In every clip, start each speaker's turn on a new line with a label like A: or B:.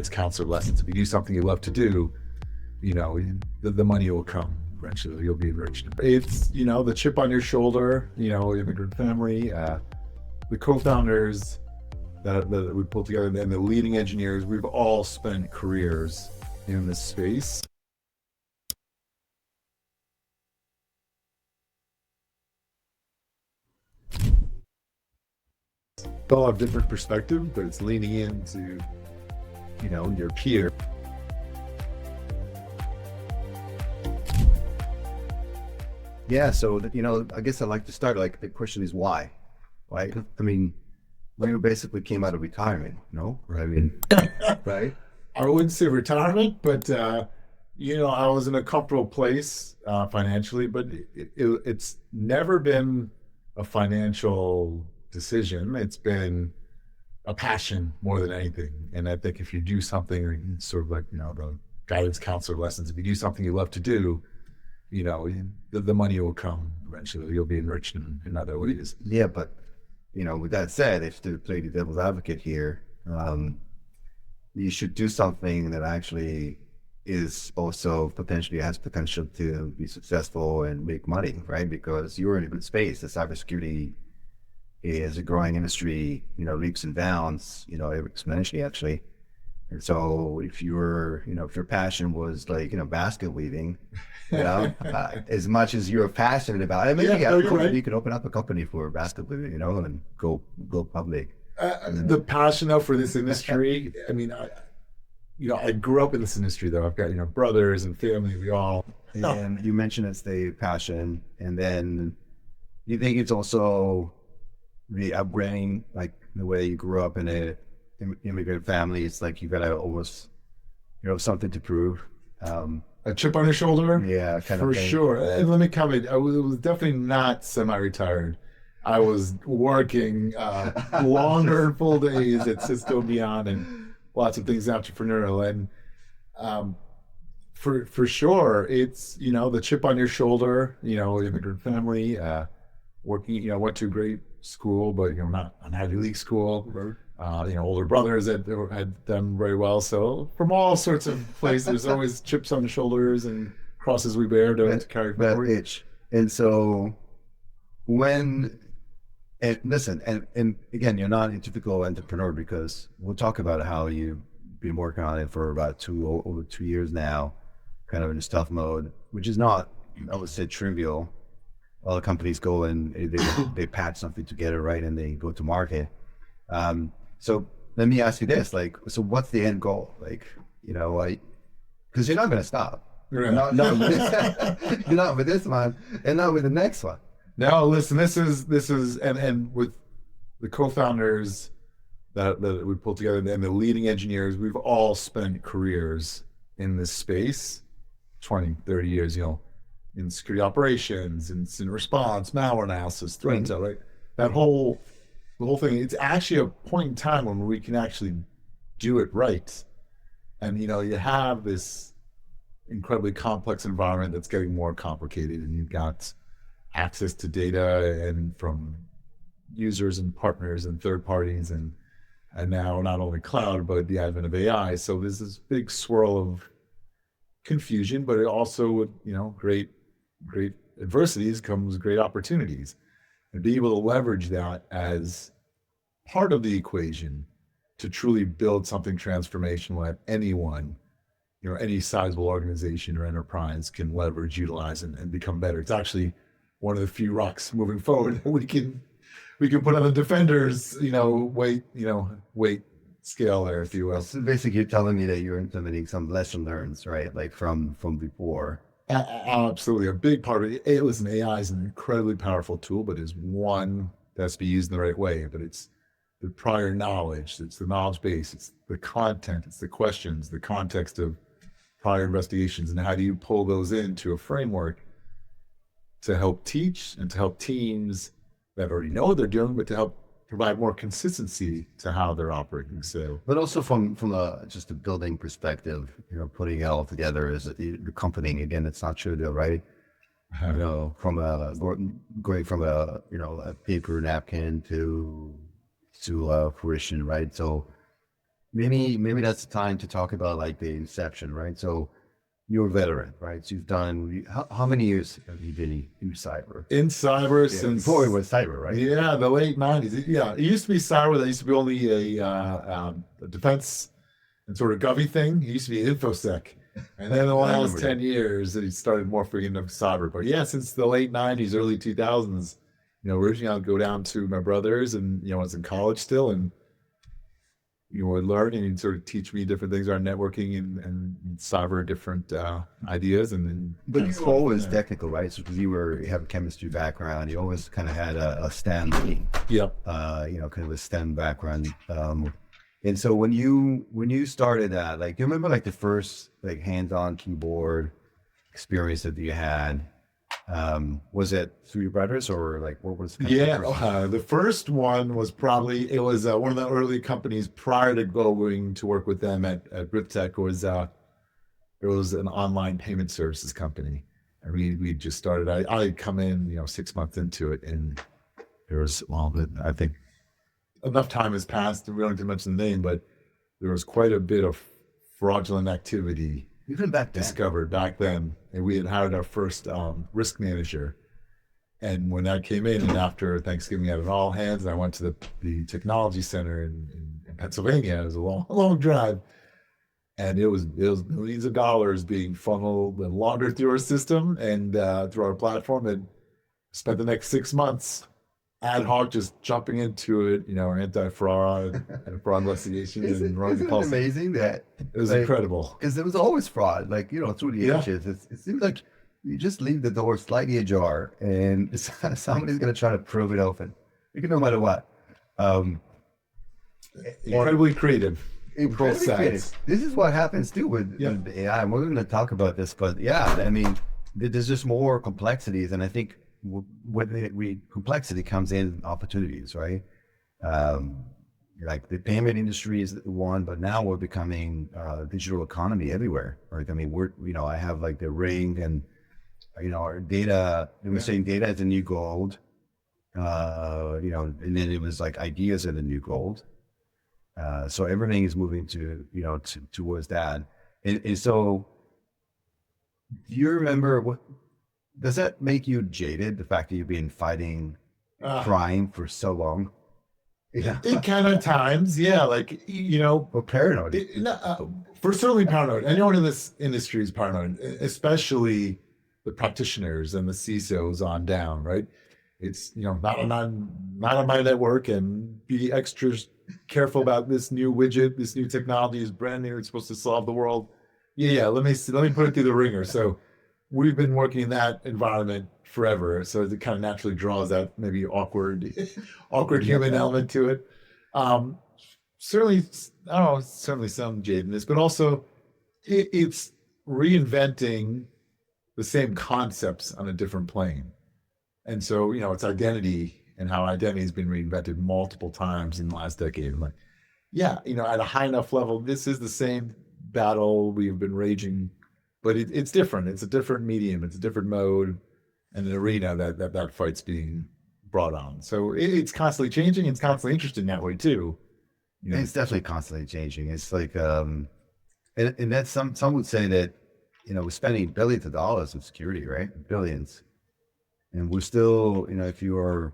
A: guidance counselor lessons. If you do something you love to do, the money will come eventually. You'll be enriched. It's, the chip on your shoulder, immigrant family, the co-founders that we pulled together, and the leading engineers, we've all spent careers in this space. They all have different perspectives, but it's leaning into, your peer.
B: Yeah, so I guess I'd like to start. Like, the question is why, right? I mean, we basically came out of retirement, no? I mean, right?
A: I wouldn't say retirement, but I was in a comfortable place financially, but it's never been a financial decision. It's been a passion more than anything. And I think if you do something, sort of like, the guidance counselor lessons, if you do something you love to do, the money will come eventually. You'll be enriched in other ways.
B: Yeah, but with that said, if to play the devil's advocate here, you should do something that actually is also potentially has potential to be successful and make money, right? Because you're in a good space. The cybersecurity is a growing industry, leaps and bounds, exponentially actually. And so if your passion was like, basket weaving, as much as you're passionate about it, maybe you could open up a company for basket weaving, and go public.
A: The passion though for this industry, I mean, I grew up in this industry though. I've got, brothers and family, we all.
B: And you mentioned it's the passion, and then you think it's also the upbringing, like the way you grew up in a immigrant family. It's like you gotta almost, something to prove.
A: A chip on your shoulder?
B: Yeah, kind of
A: for
B: thing.
A: sure. And let me comment, I was definitely not semi-retired. I was working longer full days at Cisco Beyond and lots of things entrepreneurial. And for sure, it's, the chip on your shoulder, immigrant family, working, went to a great school, but, not an Ivy League school. Older brothers that had done very well. So from all sorts of places, there's always chips on the shoulders and crosses we bear to carry forward.
B: That itch. And so and again, you're not a typical entrepreneur, because we'll talk about how you've been working on it for about over 2 years now, kind of in stealth mode, which is not, I would say, trivial. All the companies go and they patch something together, right, and they go to market. So let me ask you this, like, so what's the end goal? Like, because you're not going to stop.
A: Right.
B: Not with this, you're not with this one, and not with the next one.
A: No, listen, this is, and with the co-founders that we pulled together and the leading engineers, we've all spent careers in this space, 20, 30 years, in security operations, incident response, malware analysis, threat intel, right? The whole thing, it's actually a point in time when we can actually do it right. And, you have this incredibly complex environment that's getting more complicated, and you've got access to data and from users and partners and third parties, and now not only cloud, but the advent of AI. So there's this big swirl of confusion, but it also with, great adversities comes great opportunities. And be able to leverage that as part of the equation to truly build something transformational that anyone, any sizable organization or enterprise can leverage, utilize, and become better. It's actually one of the few rocks moving forward that we can put on the defenders, weight scale there, if you will.
B: So basically, you're telling me that you're implementing some lesson learns, right? Like from before.
A: Absolutely. A big part of it. Listen, AI is an incredibly powerful tool, but is one that's to be used in the right way. But it's the prior knowledge, it's the knowledge base, it's the content, it's the questions, the context of prior investigations, and how do you pull those into a framework to help teach and to help teams that already know what they're doing, but to help provide more consistency to how they're operating. So,
B: but also from just a building perspective, putting it all together as a company. Again, it's not trivial, right? From going from a paper napkin to fruition, right? So maybe that's the time to talk about like the inception, right? So you're a veteran, right? So you've done how many years have you been in cyber?
A: In cyber
B: Yeah,
A: since
B: before it was cyber, right?
A: yeah, the late '90s. Yeah, it used to be cyber. That used to be only a defense and sort of govy thing. It used to be InfoSec, and then in the
B: I
A: last
B: remember
A: 10 years, it started morphing into cyber. But yeah, since the late '90s, early 2000s, originally I'd go down to my brother's, and I was in college still, and would learn and he'd sort of teach me different things around networking and cyber, different ideas, and then.
B: But you were always technical, right? So because you have a chemistry background, you always kind of had a STEM,
A: Yep.
B: kind of a STEM background. And so when you started that, like, you remember like the first like hands-on keyboard experience that you had? Was it through your brothers or like what was?
A: The first one was probably one of the early companies prior to going to work with them at Griftech was it was an online payment services company, and we just started. I come in 6 months into it, and there was I think enough time has passed, and we don't need to mention the name, but there was quite a bit of fraudulent activity
B: Even back then.
A: discovered back then, and we had hired our first risk manager. And when that came in, and after Thanksgiving, I had an all hands, and I went to the technology center in Pennsylvania. It was a long drive, and it was millions of dollars being funneled and laundered through our system and through our platform. And spent the next 6 months ad hoc just jumping into it, our anti-fraud and fraud investigation and running the
B: Isn't it
A: pulse.
B: amazing that
A: It was
B: like,
A: incredible.
B: because there was always fraud, like through the ages. It seems like you just leave the door slightly ajar, and somebody's gonna try to prove it open, no matter what.
A: Incredibly creative.
B: Incredibly creative. This is what happens too with AI, and we're going to talk about this. But yeah, I mean, there's just more complexities, and I think when complexity comes in opportunities, right? Like the payment industry is one, but now we're becoming digital economy everywhere, right? I mean, I have like the ring, and our data. And we're saying data is the new gold, and then it was like ideas are the new gold. So everything is moving towards that. And so, do you remember does that make you jaded? The fact that you've been fighting crime for so long?
A: Yeah. It can at times, yeah. Like,
B: Or paranoid?
A: For certainly paranoid. Anyone in this industry is paranoid, especially the practitioners and the CISOs on down, right? It's, not on my network, and be extra careful about this new widget, this new technology is brand new, it's supposed to solve the world. Yeah, let me put it through the ringer. So we've been working in that environment forever, so it kind of naturally draws that maybe awkward human element to it. Certainly, I don't know, certainly some jadedness, but also it's reinventing the same concepts on a different plane. And so, it's identity, and how identity has been reinvented multiple times in the last decade. I'm like, at a high enough level, this is the same battle we've been raging, but it's different. It's a different medium. It's a different mode and an arena that fight's being brought on. So it's constantly changing. It's constantly interesting that way too.
B: It's definitely constantly changing. It's like, and that's some would say that, we're spending billions of dollars in security, right? Billions. And we're still, if you're,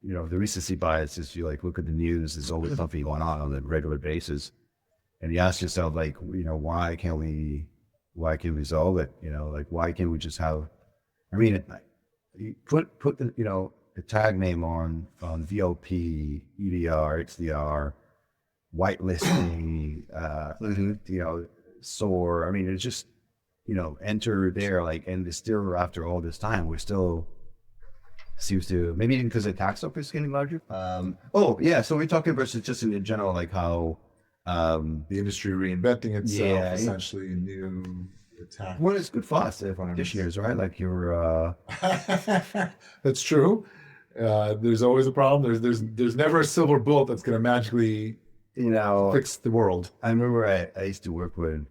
B: the recency bias is you like look at the news, there's always something going on a regular basis. And you ask yourself, like, why can't we resolve it? Like, why can't we just have, you put the, the tag name on VLP, EDR, XDR, whitelisting, SOAR. It's just, enter there, like, and it's still, after all this time, we're still, seems to, maybe because the attack surface is getting larger. So we're talking about just in general, like how
A: the industry reinventing itself, essentially a new attack.
B: Well, it's good for us practitioners, right? Like you're
A: that's true. There's always a problem. There's never a silver bullet that's going to magically fix the world.
B: I remember I used to work with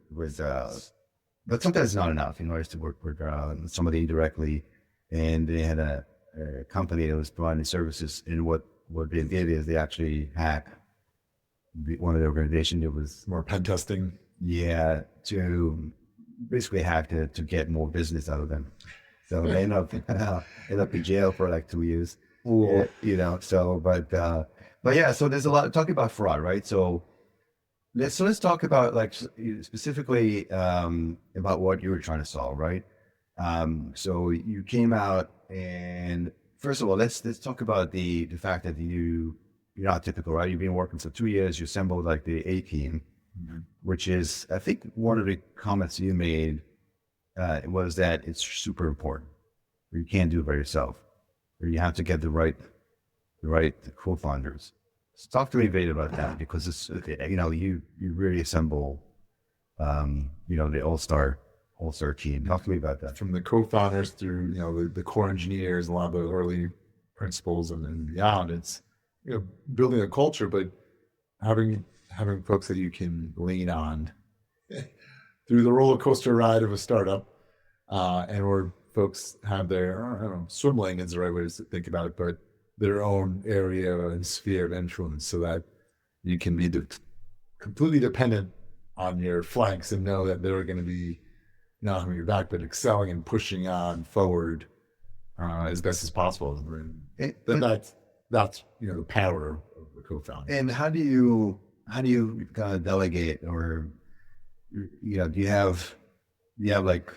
B: but sometimes it's not enough. I used to work with somebody indirectly, and they had a company that was providing services, and what they did is they actually hack one of the organizations. It was
A: More pen testing.
B: yeah, to basically hack to get more business out of them. So they end up in jail for like 2 years.
A: Cool.
B: You know, so but yeah, so there's a lot talking about fraud, right? So let's talk about like specifically about what you were trying to solve, right? So you came out, and first of all, let's talk about the fact that you're not typical, right? You've been working for 2 years. You assembled like the A team, which is, I think, one of the comments you made was that it's super important. You can't do it by yourself, or you have to get the right co-founders. So talk to me a bit about that, because it's, you know, you really assemble, you know, the all-star team. Talk to me about that.
A: From the co-founders through, you know, the core engineers, a lot of the early principles and then beyond. It's, you know, building a culture, but having folks that you can lean on through the roller coaster ride of a startup, and where folks have their, I don't know, swim lane is the right way to think about it, but their own area and sphere of influence, so that you can be completely dependent on your flanks and know that they're going to be not on your back, but excelling and pushing on forward as best as possible. And that's you know, the power of the co-founder.
B: And how do you kind of delegate, or, you know, do you have like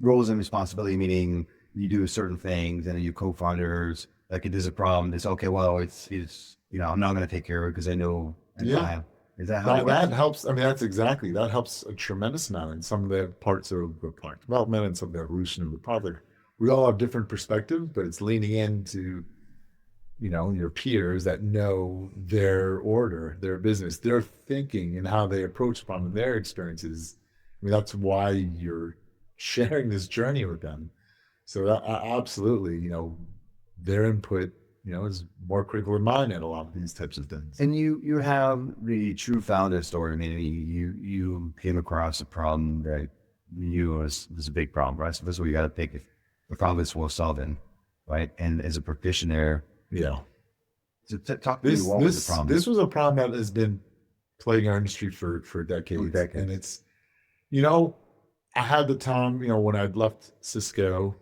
B: roles and responsibility, meaning you do certain things and then you co-founders, like if there's a problem, it's okay, well, it's you know, I'm not going to take care of it because I know time. Is that how
A: that helps? I mean, that helps a tremendous amount in some of the parts of the product development and some of the evolution of the product. We all have different perspectives, but it's leaning into, you know, your peers that know their order, their business, their thinking, and how they approach problem, their experiences. I mean, that's why you're sharing this journey with them. So that, absolutely, you know, their input, you know, is more critical than mine at a lot of these types of things.
B: And you have the true founder story. I mean, you came across a problem that you was a big problem, right? So first of all, you got to think if the problem is worth solving, right? And as a practitioner,
A: yeah.
B: So talk to me, what was the problem?
A: This was a problem that has been plaguing our industry for decades. And it's, you know, I had the time, you know, when I'd left Cisco,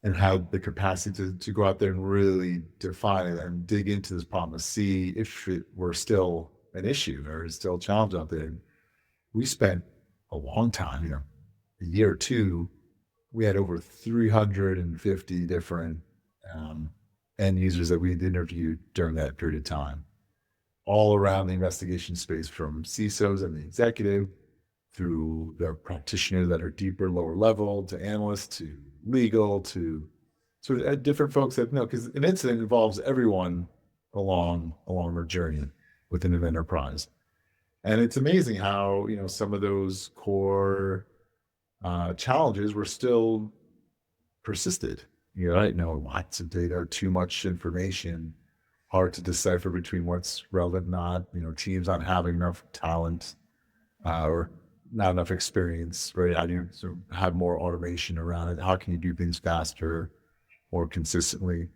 A: and had the capacity to go out there and really define it and dig into this problem and see if it were still an issue or still a challenge out there. We spent a long time, you know, a year or two. We had over 350 different end users that we had interviewed during that period of time, all around the investigation space, from CISOs and the executive through the practitioners that are deeper, lower level, to analysts, to legal, to sort of different folks that know, because an incident involves everyone along their journey within an enterprise. And it's amazing how, you know, some of those core challenges were still persisted. You know, lots of data, too much information, hard to decipher between what's relevant, not, you know, teams not having enough talent or not enough experience, right? How do you sort of have more automation around it? How can you do things faster, more consistently?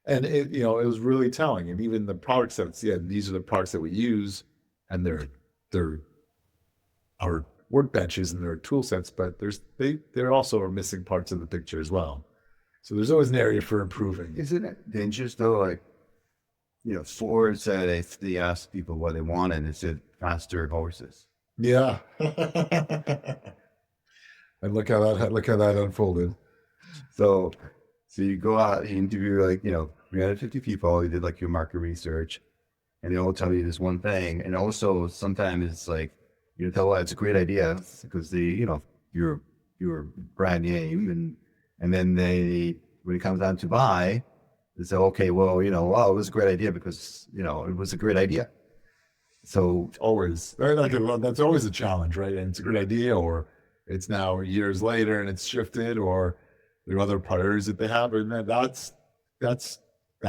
A: And it, you know, it was really telling. And even the product sets, yeah, these are the products that we use, and they're our workbenches and their tool sets, but there also are missing parts of the picture as well. So there's always an area for improving.
B: Isn't it dangerous though? Like, you know, Ford said they asked people what they wanted, and it said faster horses.
A: Yeah. And look how that unfolded.
B: So you go out, you interview like, you know, 350 people, you did like your market research, and they all tell you this one thing. And also sometimes it's like, you tell it's a great idea because you're brand name, and then when it comes down to buy, they say, okay, well, you know, wow, it was a great idea because, you know, it was a great idea. So
A: always, that's always a challenge, right? And it's a great idea, or it's now years later and it's shifted, or there are other priorities that they have, and that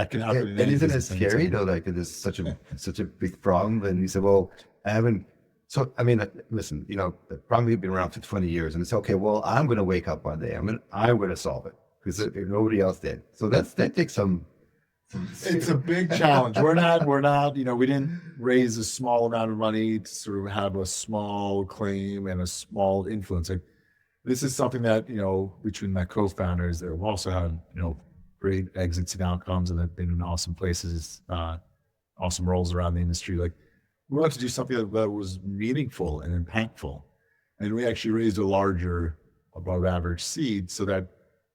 A: can happen.
B: And isn't it scary though? Like it is such a big problem, and you say, well, I haven't. So I mean, listen, you know, the problem has been around for 20 years, and it's okay. Well, I'm going to wake up one day. I'm going to solve it because nobody else did. So that takes some
A: It's a big challenge. We're not, we didn't raise a small amount of money to sort of have a small claim and a small influence. Like, this is something that, between my co-founders, they've also had, great exits and outcomes, and they've been in awesome places, awesome roles around the industry. Like, we wanted to do something that was meaningful and impactful. And we actually raised a larger, above average seed so that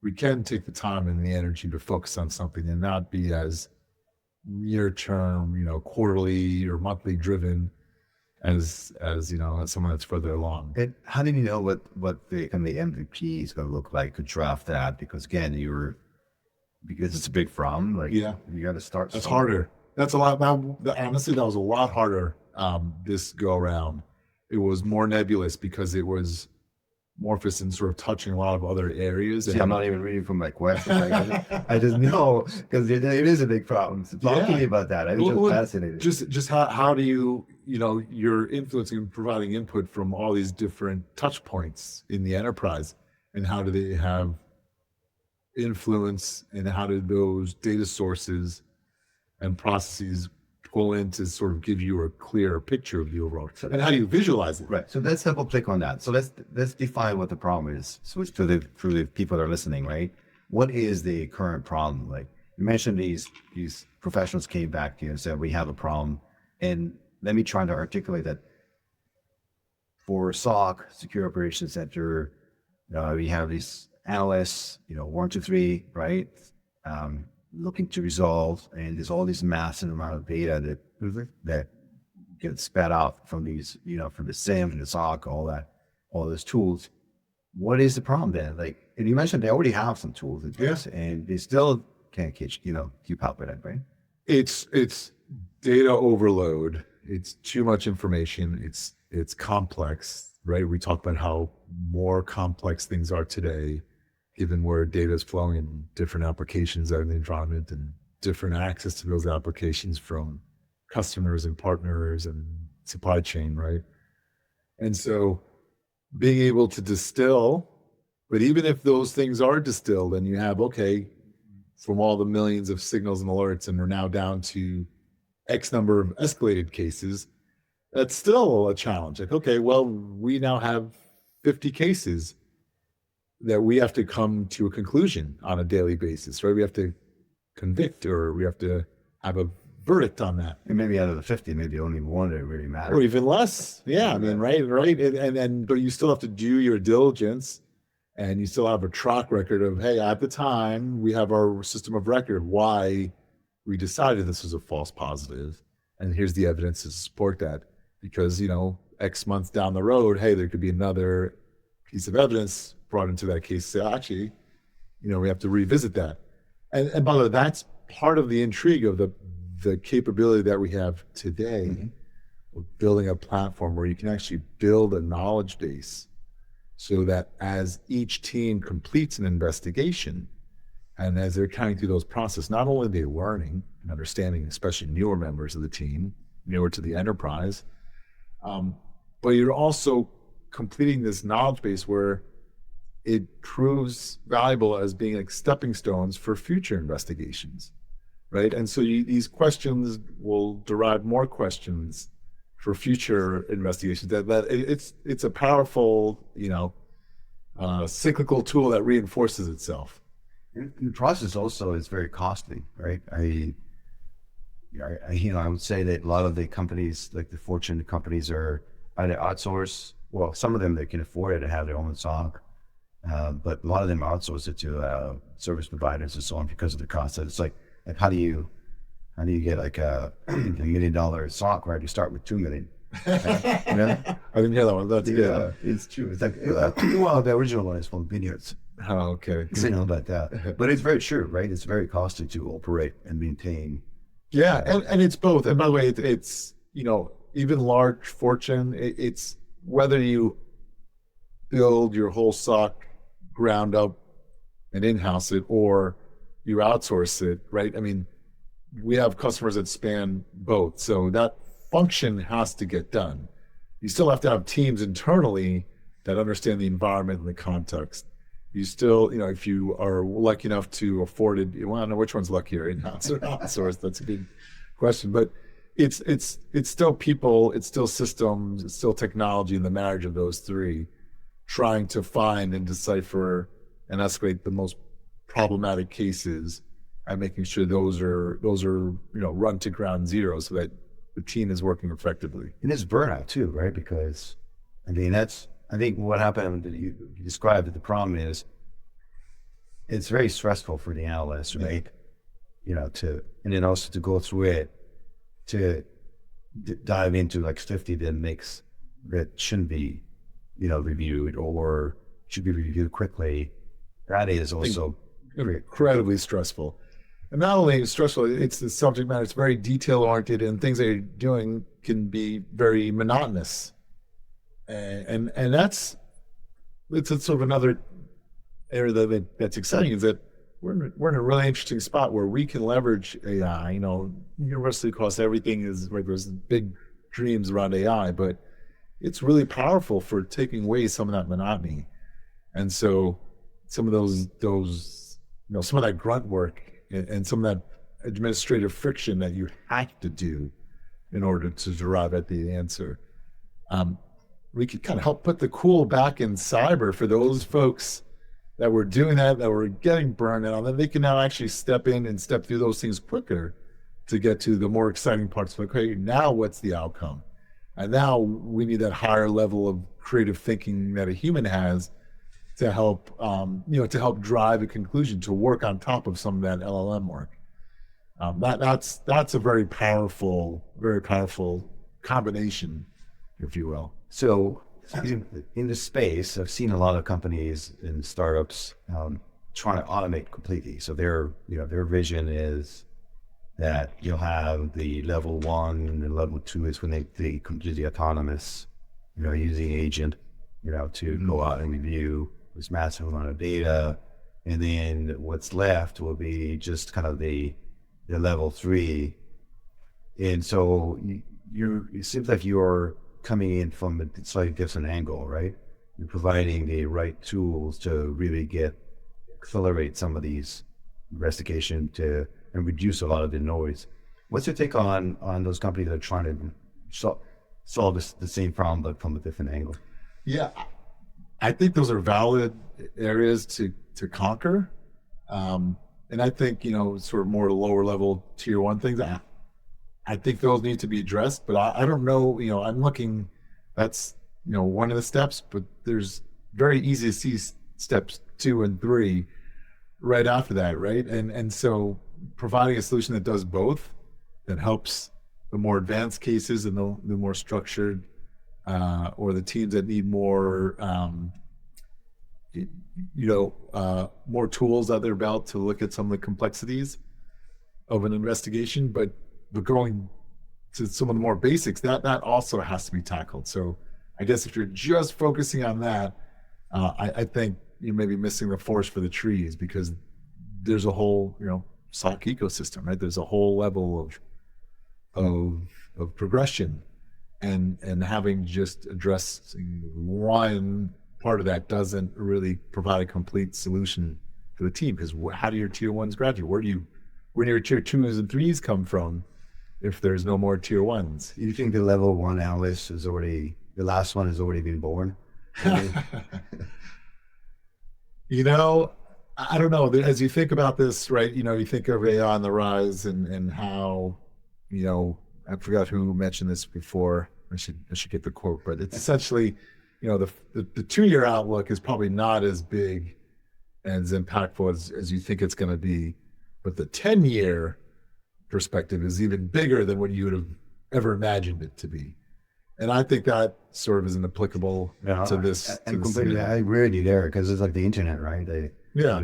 A: we can take the time and the energy to focus on something and not be as near term, quarterly or monthly driven as someone that's further along.
B: And how did you know what the kind of the MVP is going to look like to draft that? Because again, because it's a big problem. Like, you got to start.
A: That's harder. That's a lot. Honestly, that was a lot harder. This go around, it was more nebulous because it was amorphous and sort of touching a lot of other areas.
B: See, I'm not even reading from my question. I just know because it is a big problem. So talk to me about that. I'm just fascinated.
A: Just how do you're influencing and providing input from all these different touch points in the enterprise, and how do they have influence, and how do those data sources and processes pull in to sort of give you a clearer picture of the overall, and how do you visualize it?
B: Right. So let's double click on that. So let's define what the problem is. So it's for the people that are listening, right? What is the current problem? Like you mentioned, these professionals came back to you and said, we have a problem. And let me try to articulate that. For SOC, Secure Operations Center, we have these analysts, 1, 2, 3, right? Looking to resolve, and there's all this massive amount of data that gets spat out from these, from the SIEM and the SOC, all those tools. What is the problem then? Like, and you mentioned they already have some tools in place, and they still can't keep up with it, right?
A: It's data overload. It's too much information. It's complex, right? We talk about how more complex things are today, given where data is flowing in different applications out in the environment and different access to those applications from customers and partners and supply chain, right? And so being able to distill, but even if those things are distilled and you have, from all the millions of signals and alerts, and we're now down to X number of escalated cases, that's still a challenge. Like, we now have 50 cases that we have to come to a conclusion on a daily basis, right? We have to convict, or we have to have a verdict on that.
B: And maybe out of the 50, maybe only one that really matters.
A: Or even less. Yeah, I mean, right. But you still have to do your diligence, and you still have a track record of, hey, at the time, we have our system of record, why we decided this was a false positive, and here's the evidence to support that. Because, X months down the road, hey, there could be another piece of evidence brought into that case, say, actually, we have to revisit that. And by the way, that's part of the intrigue of the capability that we have today, of building a platform where you can actually build a knowledge base so that as each team completes an investigation, and as they're carrying through those processes, not only are they learning and understanding, especially newer members of the team, newer to the enterprise, but you're also completing this knowledge base where it proves valuable as being like stepping stones for future investigations, right? And so these questions will derive more questions for future investigations. That it's a powerful, cyclical tool that reinforces itself.
B: The process also is very costly, right? I would say that a lot of the companies, like the Fortune companies, are either outsource. Well, some of them, they can afford it to have their own SOC. But a lot of them outsource it to service providers and so on because of the cost. It's like how do you get like a $1 million SOC, right? You start with 2 million.
A: I didn't hear that one. That's
B: it's true. It's like the original one is from Vineyards.
A: Oh, okay.
B: So you know about that, but it's very true, right? It's very costly to operate and maintain.
A: Yeah, and it's both. And by the way, it's even large Fortune. It's whether you build your whole SOC ground up and in-house it, or you outsource it, right? I mean, we have customers that span both. So that function has to get done. You still have to have teams internally that understand the environment and the context. you still, if you are lucky enough to afford it, well, I don't know which one's luckier, in-house or outsourced. That's a big question, but it's still people, it's still systems, it's still technology, and the marriage of those three, trying to find and decipher and escalate the most problematic cases, and making sure those are run to ground zero so that the team is working effectively.
B: And it's burnout too, right? Because I think what happened that you described, that the problem is it's very stressful for the analyst, right? And then also to go through it, to dive into like 50 that shouldn't be, reviewed or should be reviewed quickly. That is also
A: incredibly stressful. And not only stressful, it's the subject matter, it's very detail oriented, and things that you're doing can be very monotonous. And it's sort of another area that's exciting, is that we're in a really interesting spot where we can leverage AI. Universally across everything is right. There's big dreams around AI, but it's really powerful for taking away some of that monotony. And so some of those some of that grunt work and some of that administrative friction that you have to do in order to derive at the answer. We could kind of help put the cool back in cyber for those folks that were doing that were getting burned out, and they can now actually step in and step through those things quicker to get to the more exciting parts. Okay, now what's the outcome? And now we need that higher level of creative thinking that a human has to help, to help drive a conclusion, to work on top of some of that LLM work. That's a very powerful combination, if you will.
B: So in this space, I've seen a lot of companies and startups trying to automate completely. So their vision is that you'll have the level 1 and the level 2 is when they completely autonomous, using agent, to go out and review this massive amount of data. And then what's left will be just kind of the level 3. And so it seems like you're coming in from a slightly different angle, right? You're providing the right tools to really accelerate some of these investigation and reduce a lot of the noise. What's your take on those companies that are trying to solve the same problem but from a different angle?
A: Yeah, I think those are valid areas to conquer. And I think, sort of more lower level tier 1 things, I think those need to be addressed, but I don't know, I'm looking, that's, one of the steps, but there's very easy to see steps 2 and 3 right after that, right? And so providing a solution that does both, that helps the more advanced cases and the more structured, or the teams that need more, more tools at their belt to look at some of the complexities of an investigation, but going to some of the more basics, that also has to be tackled. So I guess if you're just focusing on that, I think you may be missing the forest for the trees, because there's a whole, SOC ecosystem, right? There's a whole level of progression, and having just addressing one part of that doesn't really provide a complete solution for the team, because how do your tier 1s graduate? Where do your tier 2s and 3s come from if there's no more tier 1s?
B: You think the level 1 analyst the last one has already been born?
A: I don't know. As you think about this, right, you think of AI on the rise and how, I forgot who mentioned this before. I should get the quote, but it's essentially, the 2-year outlook is probably not as big and as impactful as you think it's going to be, but the 10-year perspective is even bigger than what you would have ever imagined it to be. And I think that sort of isn't applicable to this.
B: And completely, I agree with you there, because it's like the internet, right? It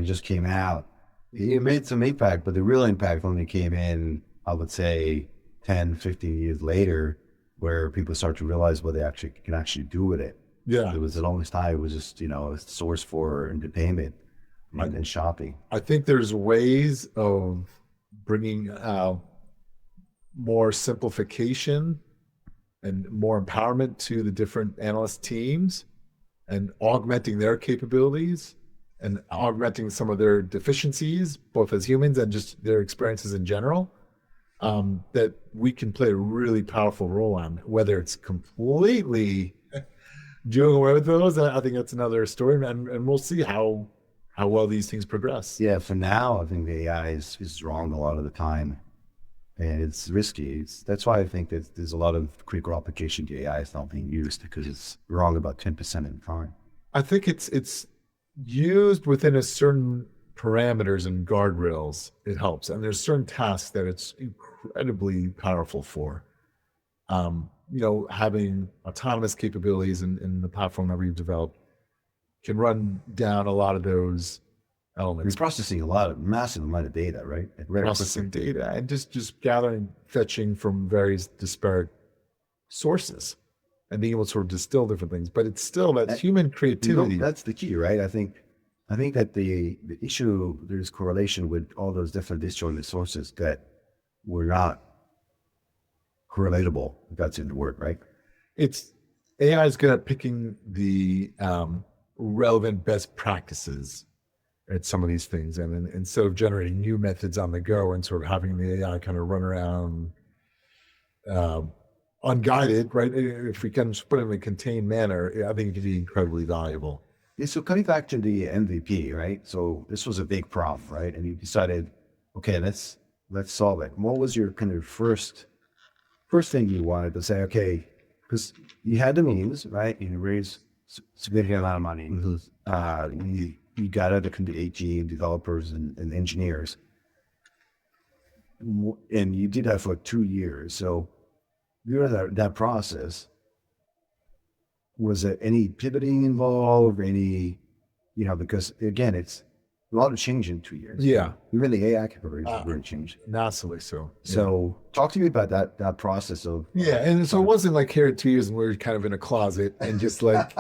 B: just came out. It made some impact, but the real impact only came in, I would say, 10, 15 years later, where people start to realize what they can actually do with it.
A: Yeah.
B: It was a long time, it was just, a source for entertainment and shopping.
A: I think there's ways of bringing more simplification and more empowerment to the different analyst teams and augmenting their capabilities and augmenting some of their deficiencies, both as humans and just their experiences in general, that we can play a really powerful role on. Whether it's completely doing away with those, I think that's another story, and we'll see how well these things progress.
B: Yeah, for now, I think the AI is wrong a lot of the time, and it's risky. That's why I think that there's a lot of critical application to AI is not being used, because it's wrong about 10% of the time.
A: I think it's used within a certain parameters and guardrails. It helps, and there's certain tasks that it's incredibly powerful for. Having autonomous capabilities in the platform that we've developed can run down a lot of those elements.
B: It's processing massive amount of data, right?
A: Processing data and just gathering, fetching from various disparate sources and being able to sort of distill different things. But it's still that human creativity.
B: That's the key, right? I think that the issue, there's correlation with all those different disjointed sources that were not correlatable, if that's in the word, right?
A: AI is good at picking the relevant best practices at some of these things, and then instead of generating new methods on the go and sort of having the AI kind of run around unguided, right? If we can put it in a contained manner, I think it could be incredibly valuable.
B: Yeah, so coming back to the MVP, right? So this was a big problem, right? And you decided, okay, let's solve it. What was your kind of first thing you wanted to say? Okay, because you had the means, right? You raised significant amount of money. Mm-hmm. You got out the AG developers and engineers, and you did that for 2 years. So during that process, was there any pivoting involved, because again, it's a lot of change in 2 years.
A: Yeah.
B: Even the AI capabilities have really changed.
A: Massively so.
B: So talk to me about that process of...
A: Yeah, and so it wasn't like here at 2 years and we're kind of in a closet and just like,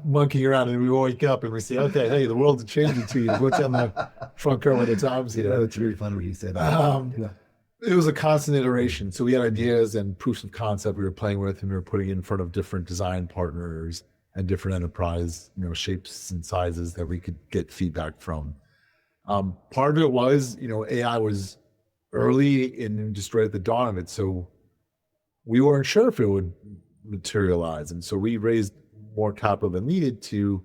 A: monkeying around, and we wake up and we say, okay, hey, the world's changed in 2 years. What's on the front cover of the Times?
B: It's really fun when you say that.
A: It was a constant iteration. So we had ideas and proofs of concept we were playing with, and we were putting in front of different design partners and different enterprise, shapes and sizes that we could get feedback from. Part of it was, AI was early and just right at the dawn of it. So we weren't sure if it would materialize. And so we raised more capital than needed to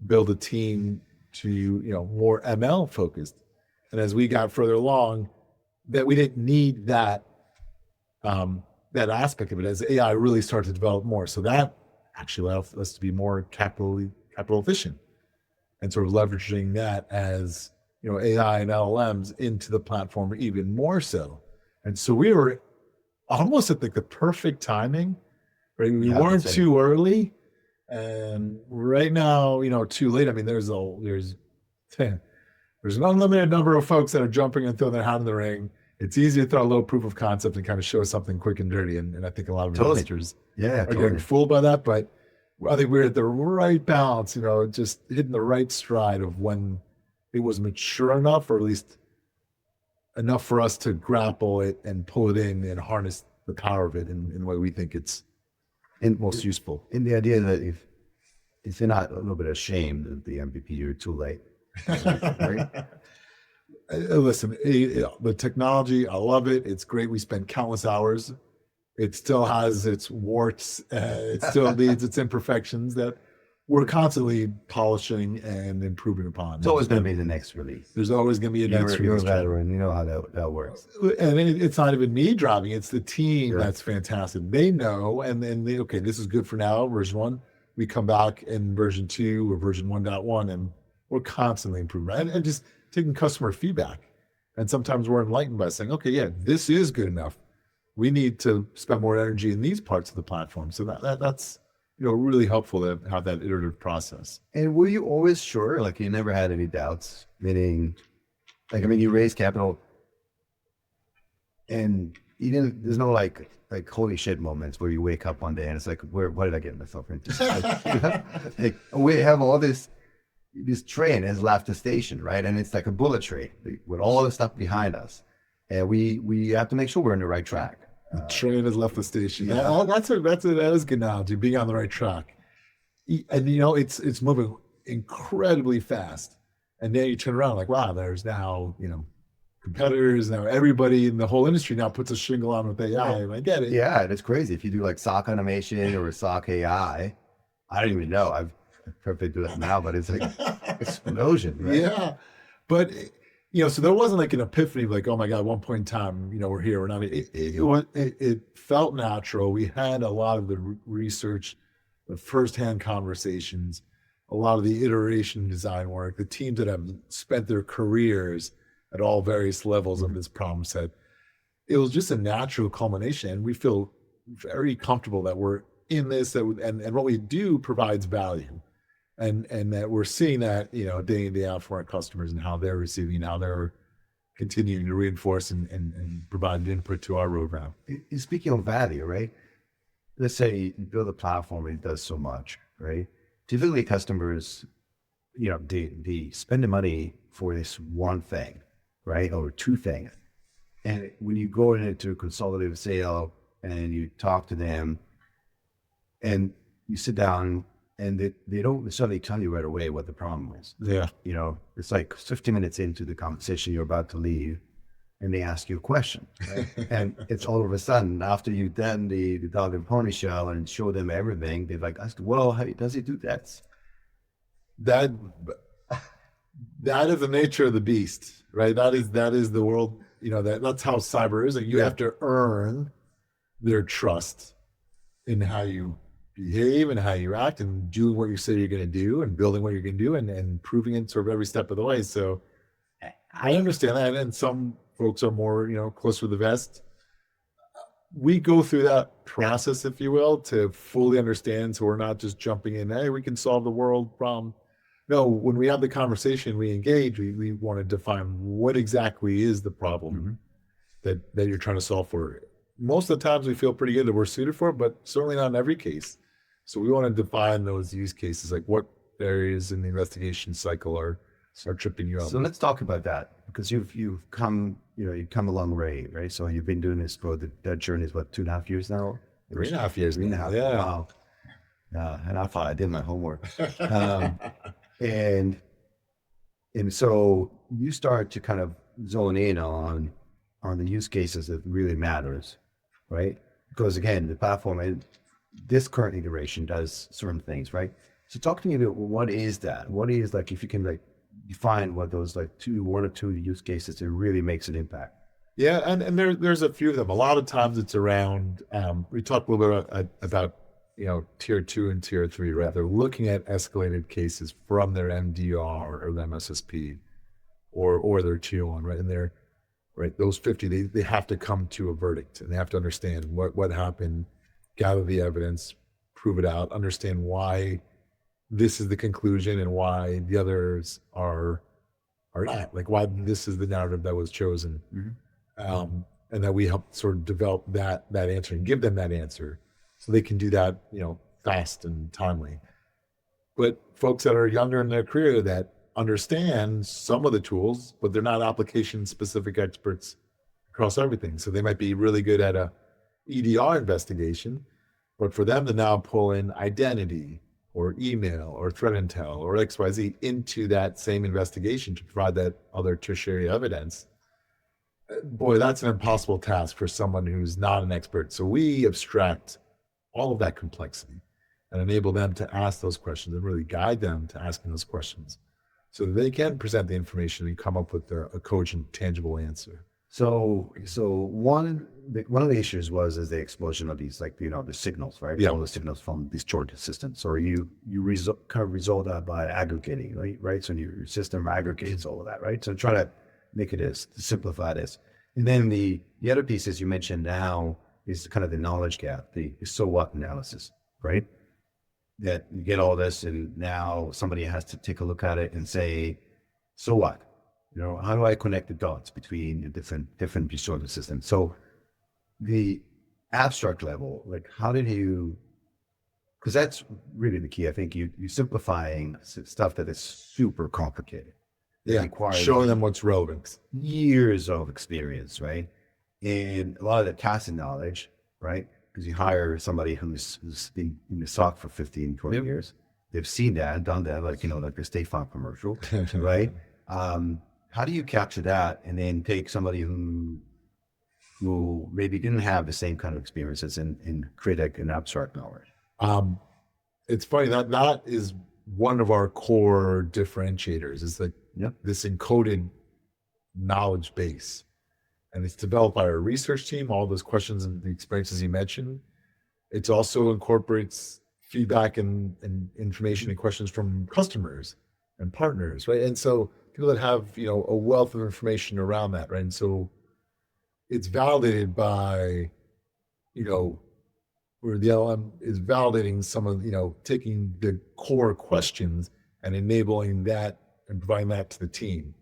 A: build a team to, more ML focused. And as we got further along, that we didn't need that aspect of it as AI really started to develop more. So that actually allowed us to be more capital efficient and sort of leveraging that as, AI and LLMs into the platform even more so. And so we were almost at the perfect timing, right? We weren't too early, and right now, too late. I mean, there's an unlimited number of folks that are jumping and throwing their hat in the ring. It's easy to throw a little proof of concept and kind of show something quick and dirty. And I think a lot of investors are getting fooled by that. But I think we're at the right balance, just hitting the right stride of when it was mature enough, or at least enough for us to grapple it and pull it in and harness the power of it in the way we think it's most useful.
B: In the idea that if you're not a little bit ashamed of the MVP, you're too late. Right?
A: Listen, the technology, I love it. It's great. We spend countless hours. It still has its warts. It still needs its imperfections that we're constantly polishing and improving upon.
B: It's always going to be the next release.
A: There's always going to be a next release.
B: You're a veteran. You know how that works.
A: And it's not even me driving. It's the team that's fantastic. They know, and then okay, this is good for now, version 1. We come back in version 2 or version 1.1, and we're constantly improving. And just taking customer feedback. And sometimes we're enlightened by saying, okay, yeah, this is good enough. We need to spend more energy in these parts of the platform. So that's really helpful to have that iterative process.
B: And were you always sure? Like, you never had any doubts? Meaning, you raised capital, and there's no like holy shit moments where you wake up one day and it's like, what did I get myself into? Like, we have all this train has left the station, right? And it's like a bullet train with all the stuff behind us, and we have to make sure we're on the right track.
A: The train has left the station. Yeah. That is a good analogy, being on the right track. And it's moving incredibly fast. And then you turn around like, wow, there's now, competitors, now everybody in the whole industry now puts a shingle on with AI. And I get it.
B: Yeah, and it's crazy. If you do like SOC automation or SOC AI, I don't even know. I've perfectly do that now, but it's like explosion, right?
A: Yeah. But, so there wasn't like an epiphany, like, oh my God, at one point in time, we're here, we're not. It felt natural. We had a lot of the research, the firsthand conversations, a lot of the iteration design work, the teams that have spent their careers at all various levels of this problem set. It was just a natural culmination. And we feel very comfortable that we're in this, and what we do provides value. And that we're seeing that, day in, day out for our customers and how they're receiving, how they're continuing to reinforce and provide input to our roadmap.
B: Speaking of value, right? Let's say you build a platform and it does so much, right? Typically customers, they spend the money for this one thing, right? Or two things. And when you go into a consultative sale and you talk to them and you sit down and they don't necessarily tell you right away what the problem is.
A: Yeah.
B: It's like 15 minutes into the conversation, you're about to leave and they ask you a question. Right? And it's all of a sudden, after you've done the dog and pony show and show them everything, they're like, well, how does he do that?
A: That is the nature of the beast, right? That is the world, that's how cyber is. Like you have to earn their trust in how you behave and how you act and doing what you say you're going to do and building what you're going to do and proving it sort of every step of the way. So I understand that. And some folks are more, closer to the vest. We go through that process, if you will, to fully understand. So we're not just jumping in, hey, we can solve the world problem. No, when we have the conversation, we engage, we want to define what exactly is the problem that you're trying to solve for. Most of the times we feel pretty good that we're suited for it, but certainly not in every case. So we want to define those use cases, like what areas in the investigation cycle are tripping you up.
B: So let's talk about that, because you've come a long way, right? So you've been doing this for that journey is what, 2.5 years now?
A: 3.5 years.
B: 3.5.
A: Yeah.
B: Wow. And I thought I did my homework. And so you start to kind of zone in on the use cases that really matters, right? Because again, the platform and this current iteration does certain things, right? So talk to me about what is that? What is, like, if you can like define what those like one or two use cases that really makes an impact.
A: Yeah, and there's a few of them. A lot of times it's around. We talked a little bit about tier 2 and tier 3, right? They're looking at escalated cases from their MDR or the MSSP or their tier 1, right? And they're right, those 50, they have to come to a verdict and they have to understand what happened, gather the evidence, prove it out, understand why this is the conclusion and why the others are not, like why this is the narrative that was chosen. And that we help sort of develop that answer and give them that answer so they can do that, fast and timely. But folks that are younger in their career that understand some of the tools, but they're not application specific experts across everything. So they might be really good at a EDR investigation, but for them to now pull in identity or email or threat intel or XYZ into that same investigation to provide that other tertiary evidence, boy, that's an impossible task for someone who's not an expert. So we abstract all of that complexity and enable them to ask those questions and really guide them to asking those questions so that they can present the information and come up with a cogent, tangible answer.
B: So one of the issues is the explosion of these, like, the signals, right?
A: Yeah.
B: All the signals from these short systems, or you kind of resolve that by aggregating, right? So your system aggregates all of that, right? So try to make it to simplify this. And then the other piece, as you mentioned now, is kind of the knowledge gap, the so what analysis, right? That you get all this and now somebody has to take a look at it and say, so what? How do I connect the dots between the different sort of systems? So the abstract level, like how did you, because that's really the key. I think you simplifying stuff that is super complicated.
A: Yeah, showing them what's relevant.
B: Years of experience, right? And a lot of the tacit knowledge, right? Because you hire somebody who's been in the SOC for 15, 20 years. They've seen that, done that, like the State Farm commercial, right? How do you capture that and then take somebody who maybe didn't have the same kind of experiences in critic and abstract knowledge?
A: It's funny that is one of our core differentiators is that
B: Yep.
A: this encoded knowledge base, and it's developed by our research team. All those questions and the experiences you mentioned. It also incorporates feedback and information and questions from customers and partners, right? And so people that have a wealth of information around that, right? And so it's validated by where the LM is validating some of taking the core questions and enabling that and providing that to the team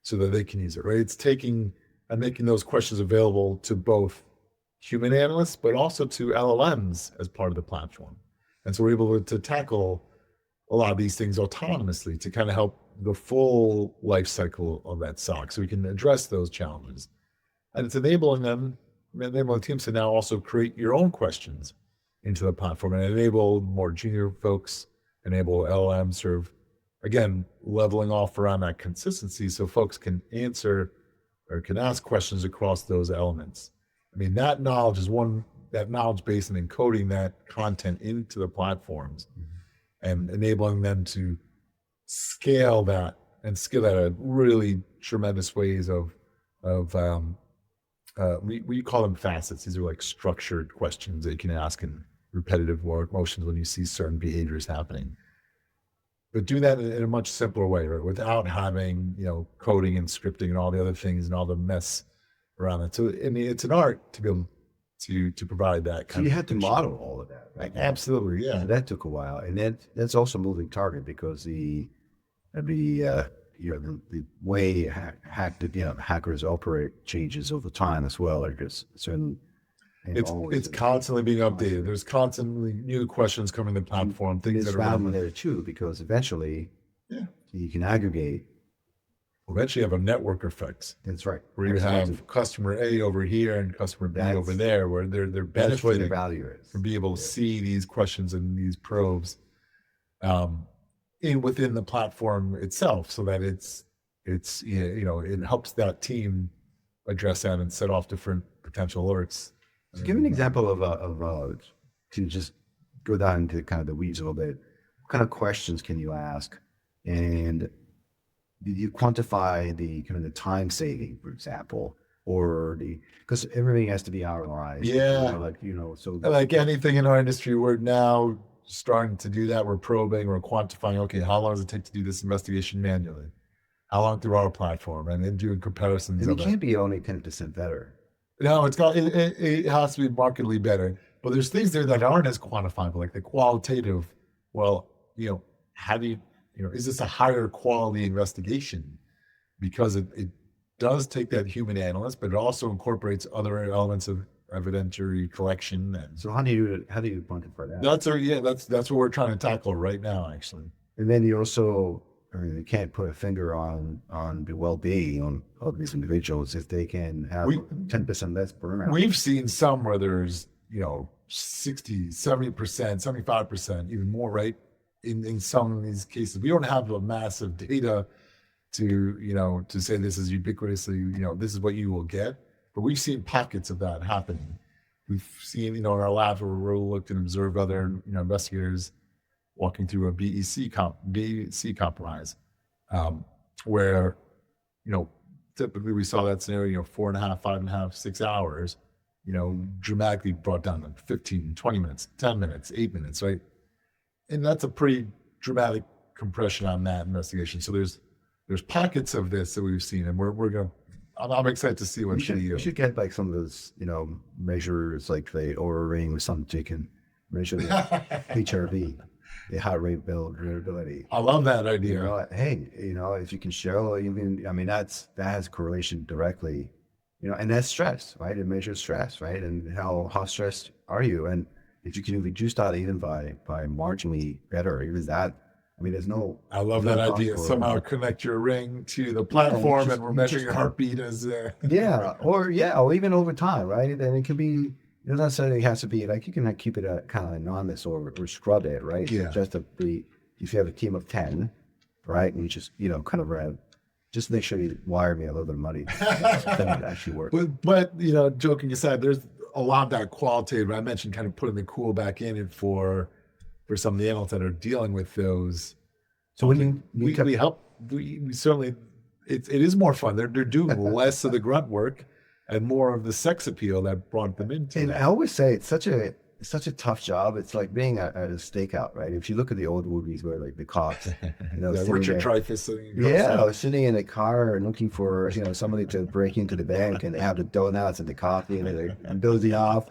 A: so that they can use it, right? It's taking and making those questions available to both human analysts, but also to LLMs as part of the platform. And so we're able to tackle a lot of these things autonomously to kind of help the full life cycle of that SOC so we can address those challenges. And it's enabling teams to now also create your own questions into the platform and enable more junior folks, enable LLM serve, again, leveling off around that consistency so folks can answer or can ask questions across those elements. I mean, that knowledge is that knowledge base and encoding that content into the platforms and enabling them to scale that and scale at really tremendous ways we call them facets. These are like structured questions that you can ask in repetitive motions when you see certain behaviors happening. But doing that in a much simpler way, right? Without having, coding and scripting and all the other things and all the mess around it. So, I mean, it's an art to be able to provide that kind of.
B: So you had to model all of that, right?
A: Absolutely, yeah.
B: So that took a while, and that's also a moving target because the way hackers operate changes over time as well. Like there's certain.
A: It's constantly being updated. There's constantly new questions coming to the platform. Things that are
B: relevant there too, because eventually, you can aggregate.
A: Eventually, you have a network effect.
B: That's right.
A: Where you have customer A over here and customer B over there, where they're benefiting.
B: That's where the value is.
A: From being able to see these questions and these probes, within the platform itself, so that it helps that team address that and set off different potential alerts.
B: So give an example of to just go down into kind of the weeds a little bit. What kind of questions can you ask, and did you quantify the kind of the time saving, for example, or because everything has to be ROI.
A: Yeah,
B: so
A: like anything in our industry, we're now starting to do that. We're probing, we're quantifying. Okay, how long does it take to do this investigation manually? How long through our platform, and then doing comparisons.
B: And it can't be only 10% better.
A: No, it has to be markedly better. But there's things there that aren't as quantifiable, like the qualitative. Well, how do you, is this a higher quality investigation? Because it does take that human analyst, but it also incorporates other elements of evidentiary collection. And
B: so how do you quantify that?
A: That's what we're trying to tackle right now, actually.
B: And then you also, you can't put a finger on the well-being of these individuals if they can have 10% less burnout.
A: We've seen some where there's 60, 70%, 75%, even more, right? In some of these cases, we don't have a massive data to say this is ubiquitously, this is what you will get. But we've seen pockets of that happening. We've seen, in our labs where we looked and observed other, investigators walking through a BEC compromise, where, typically we saw that scenario, 4.5, 5.5, 6 hours, dramatically brought down to 15, 20 minutes, 10 minutes, 8 minutes, right? And that's a pretty dramatic compression on that investigation. So there's pockets of this that we've seen, and I'm excited to see what
B: we should get like some of those, measures like the Oura Ring or something so you can measure the HRV, the heart rate variability.
A: I love that idea.
B: If you can show that has correlation directly, and that's stress, right? It measures stress, right? And how stressed are you? And if you can reduce that even by marginally better, even that, there's no.
A: I love that idea. Somehow connect your ring to the platform, and we're measuring your heartbeat as.
B: Or even over time, right? And it can be. It doesn't necessarily have to be like you can keep it kind of anonymous or scrub it, right?
A: Yeah.
B: Just if you have a team of 10, right, and you just kind of just make sure you wire me a little bit of money. Then it actually works.
A: But joking aside, there's a lot of that qualitative. I mentioned kind of putting the cool back in it for some of the analysts that are dealing with those.
B: So when
A: we help, we certainly, it is more fun. They're doing less of the grunt work and more of the sex appeal that brought them into
B: and
A: that.
B: I always say it's such a tough job. It's like being at a stakeout, right? If you look at the old movies where like the cops,
A: Richard Dreyfuss.
B: I was sitting in a car and looking for somebody to break into the bank, and they have the donuts and the coffee, and they're dozing off.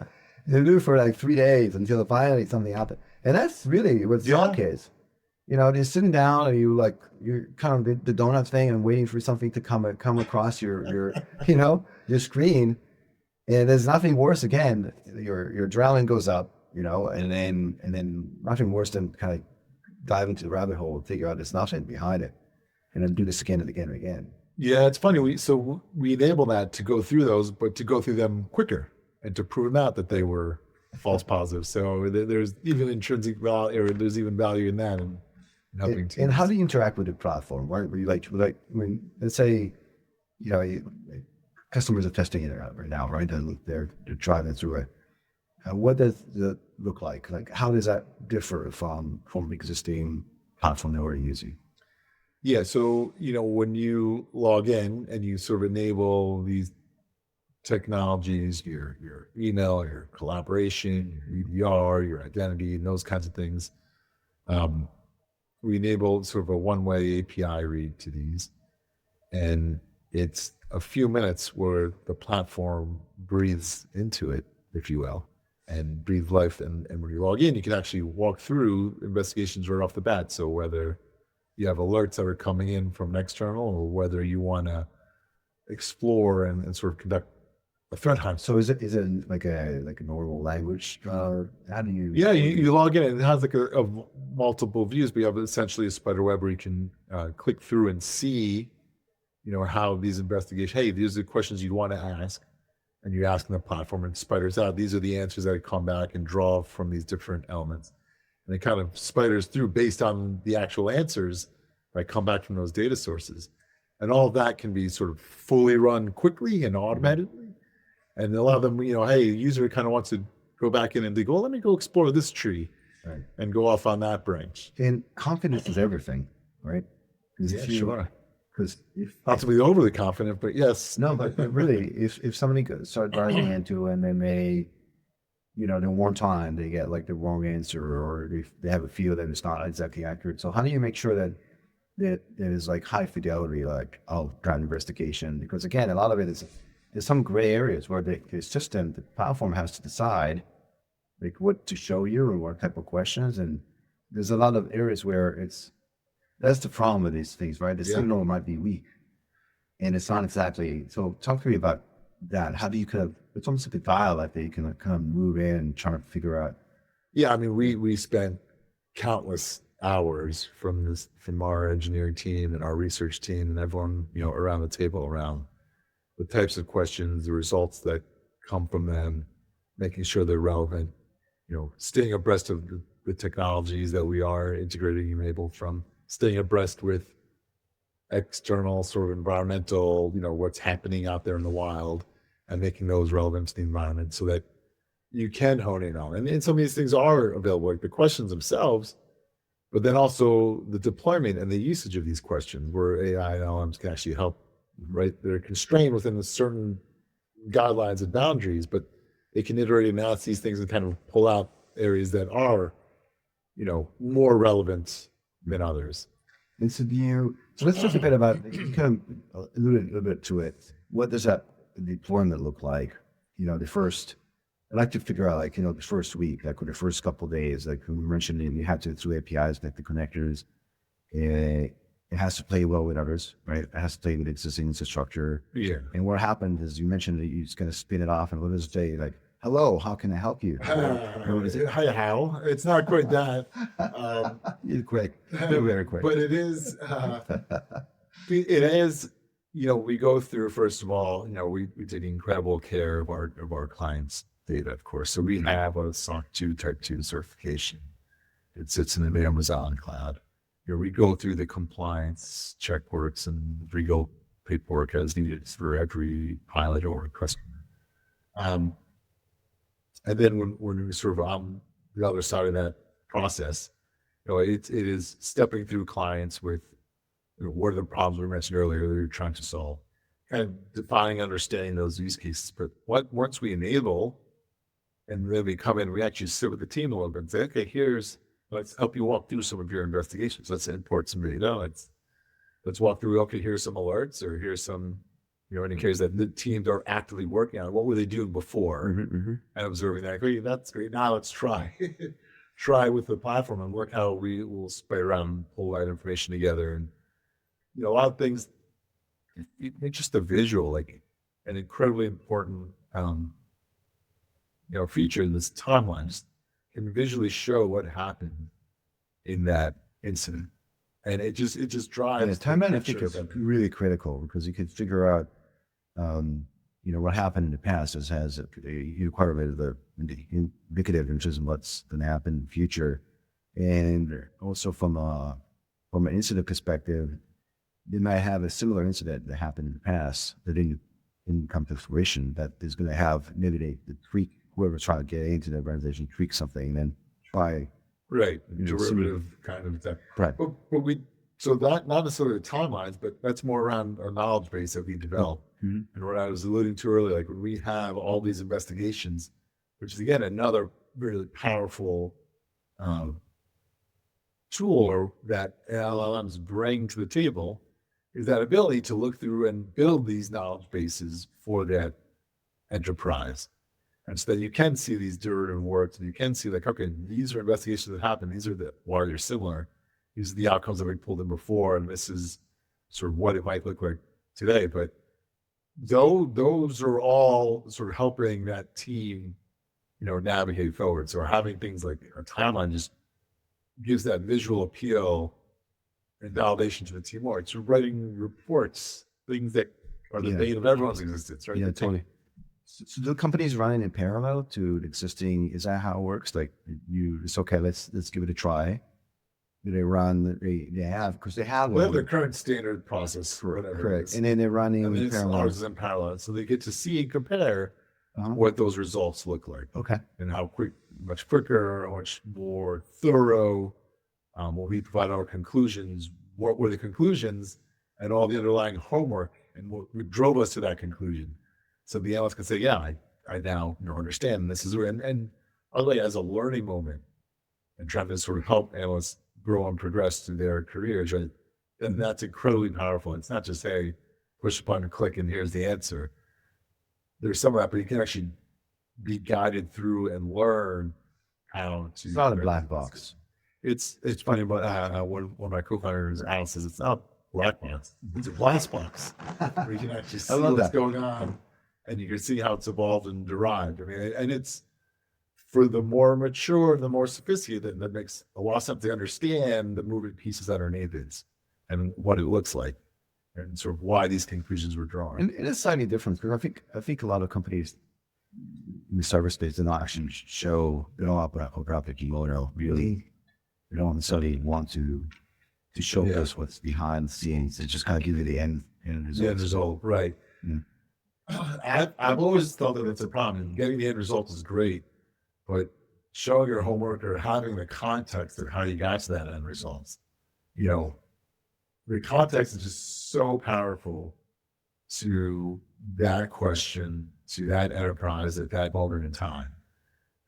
B: They do it for like 3 days until finally something happened. And that's really what SOC is. You're sitting down and you're kind of the donut thing and waiting for something to come across your screen. And there's nothing worse. Again, your adrenaline goes up, and then nothing worse than kind of dive into the rabbit hole and figure out there's nothing behind it, and then do this again and again and again.
A: Yeah, it's funny. We enable that to go through those, but to go through them quicker and to prove them out that they were false positives. So there's even intrinsic value, or there's even value in that, and helping teams.
B: And how do you interact with the platform? Where you let's say, customers are testing it out right now, right? They're driving through it. What does it look like? Like, how does that differ from existing platform that we're using?
A: Yeah, so when you log in and you sort of enable these technologies, your email, your collaboration, your EDR, your identity, and those kinds of things, we enable sort of a one-way API read to these, and it's a few minutes where the platform breathes into it, if you will, and breathe life. And when you log in, you can actually walk through investigations right off the bat. So whether you have alerts that are coming in from an external, or whether you want to explore and sort of conduct a threat hunt.
B: So is it like a normal language? How do you?
A: Yeah, you log in and it has like a multiple views, but you have essentially a spider web where you can click through and see, how these investigations. Hey, these are the questions you'd want to ask, and you ask the platform, and spiders out. These are the answers that come back and draw from these different elements, and it kind of spiders through based on the actual answers that come back from those data sources, and all of that can be sort of fully run quickly and automatically. And a lot of them, hey, the user kind of wants to go back in and they go, let me go explore this tree, right, and go off on that branch.
B: And confidence is everything, right?
A: Yeah, sure.
B: Because
A: not to be overly confident, but yes.
B: No, but really, if somebody starts diving into and then the one time they get like the wrong answer, or they have a feel that it's not exactly accurate. So how do you make sure that there is like high fidelity, like ground investigation? Because again, a lot of it is. There's some gray areas where it's just the platform has to decide like what to show you or what type of questions. And there's a lot of areas where that's the problem with these things, right? The signal might be weak and it's not exactly. So talk to me about that. How do you it's almost like a dial that you can kind of move in and try to figure out.
A: Yeah. I mean, we spent countless hours from our engineering team and our research team and everyone, around the table around the types of questions, the results that come from them, making sure they're relevant, staying abreast of the technologies that we are integrating and enabled from, staying abreast with external sort of environmental, what's happening out there in the wild, and making those relevant to the environment so that you can hone in on. And some of these things are available, like the questions themselves, but then also the deployment and the usage of these questions where AI and LMs can actually help. Right, they're constrained within a certain guidelines and boundaries, but they can iterate and analyze these things and kind of pull out areas that are, more relevant than others.
B: And so let's talk a bit about, you kind of alluded a little bit to it. What does that deployment look like? I'd like to figure out the first week, like or the first couple of days, like we mentioned, you have to through APIs, like the connectors. It has to play well with others, right? It has to play with existing infrastructure.
A: Yeah.
B: And what happened is you mentioned that you're just going to spin it off and what does it say? Like, hello, how can I help you?
A: Hi, how? It's not quite that.
B: You're quick. You're very quick.
A: But it is, we go through, first of all, we take incredible care of our clients' data, of course. So we have a SOC 2 Type 2 certification. It sits in the Amazon cloud. we go through the compliance checkworks and legal paperwork as needed for every pilot or customer. And then when we're sort of on the other side of that process, it is stepping through clients with what are the problems we mentioned earlier that you're trying to solve, and defining, understanding those use cases. But once we enable, and then we come in, we actually sit with the team a little bit and say, okay, let's help you walk through some of your investigations. Let's import some data. Let's walk through, okay, here's some alerts, or here's some, indicators that the teams are actively working on. What were they doing before? And observing that. Great, that's great. Now let's try with the platform and work how we will spray around and pull that information together. And, a lot of things, it's just a visual, like an incredibly important, feature in this timeline. Just can visually show what happened in that incident. And it just drives.
B: Time management is really critical, because you could figure out, what happened in the past has quite a bit of the indicative in terms of what's going to happen in the future, and also from an incident perspective, they might have a similar incident that happened in the past that didn't come to fruition, that is going to have maybe they tweak, whoever's trying to get into the organization, tweak something, and then try.
A: Right, derivative kind of thing.
B: Right.
A: But so that, not necessarily the timelines, but that's more around our knowledge base that we develop. And what I was alluding to earlier, like when we have all these investigations, which is again another really powerful tool that LLMs bring to the table, is that ability to look through and build these knowledge bases for that enterprise. And so that you can see these derivative works, and you can see like, okay, these are investigations that happen. These are why they're similar. These are the outcomes that we pulled in before, and this is sort of what it might look like today. But those are all sort of helping that team, navigate forward. So having things like a timeline just gives that visual appeal and validation to the team more. It's writing reports, things that are the bane of everyone's existence, right?
B: Yeah, totally. So the company's running in parallel to the existing. Is that how it works? Like it's okay. Let's give it a try. Do they run? They have
A: their current standard process,
B: correct, and then they're running in parallel.
A: Ours is in parallel, so they get to see and compare what those results look like.
B: Okay,
A: and how much quicker, how much more thorough. When we provide our conclusions, what were the conclusions, and all the underlying homework, and what drove us to that conclusion. So the analyst can say, yeah, I now understand this is, and really as a learning moment, and trying to sort of help analysts grow and progress through their careers, right? And that's incredibly powerful. It's not just, hey, push a button and click and here's the answer. There's some of that, but you can actually be guided through and learn how to.
B: It's not a black box.
A: It's funny, but one of my co-founders, Al, says it's not black box. It's a glass box where you can actually see what's going on, and you can see how it's evolved and derived. I mean, and it's for the more mature, the more sophisticated, that makes a lot of sense to understand the moving pieces that are needed and what it looks like, and sort of why these conclusions were drawn.
B: And it's slightly different, because I think a lot of companies in the cyberspace do not actually show, they don't operate the model really. They don't necessarily want to show us what's behind the scenes. They just kind of give you the end result.
A: The end result, right. Yeah. I've always thought that it's a problem. Getting the end result is great, but showing your homework or having the context of how you got to that end result, the context is just so powerful to that question, to that enterprise at that moment in time.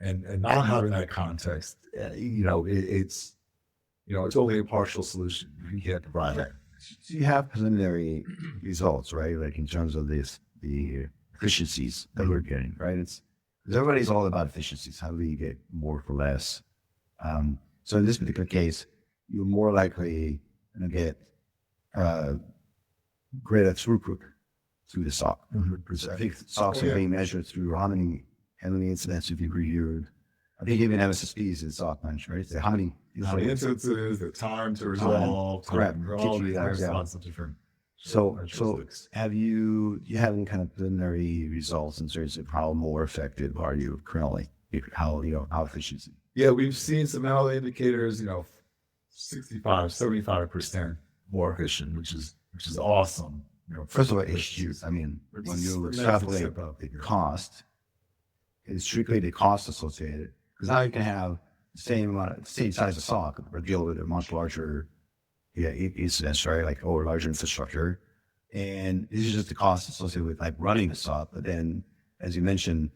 A: And not having that context, it's only a partial solution. You can't provide that.
B: So you have preliminary results, right? Like in terms of the efficiencies that we're getting, right? Because everybody's all about efficiencies. How do you get more for less? So in this particular case, you're more likely going to get greater throughput through the SOC. I think SOCs are being measured through how many incidents have you reviewed. I think even MSSPs in SOC management, right? So how many
A: instances, the time to resolve,
B: correct.
A: all these lots of different.
B: So have you having kind of preliminary results in terms of how more effective are you currently? How efficiency?
A: Yeah, we've seen some early indicators, 65, 75% more efficient, which is awesome.
B: First of all, it's huge. I mean, when you extrapolate the cost, it's strictly the cost associated. Because now you can have the same size of SOC, but deal with a much larger incidents, right? Like, or larger infrastructure. And this is just the cost associated with like running the SOC. But then, as you mentioned,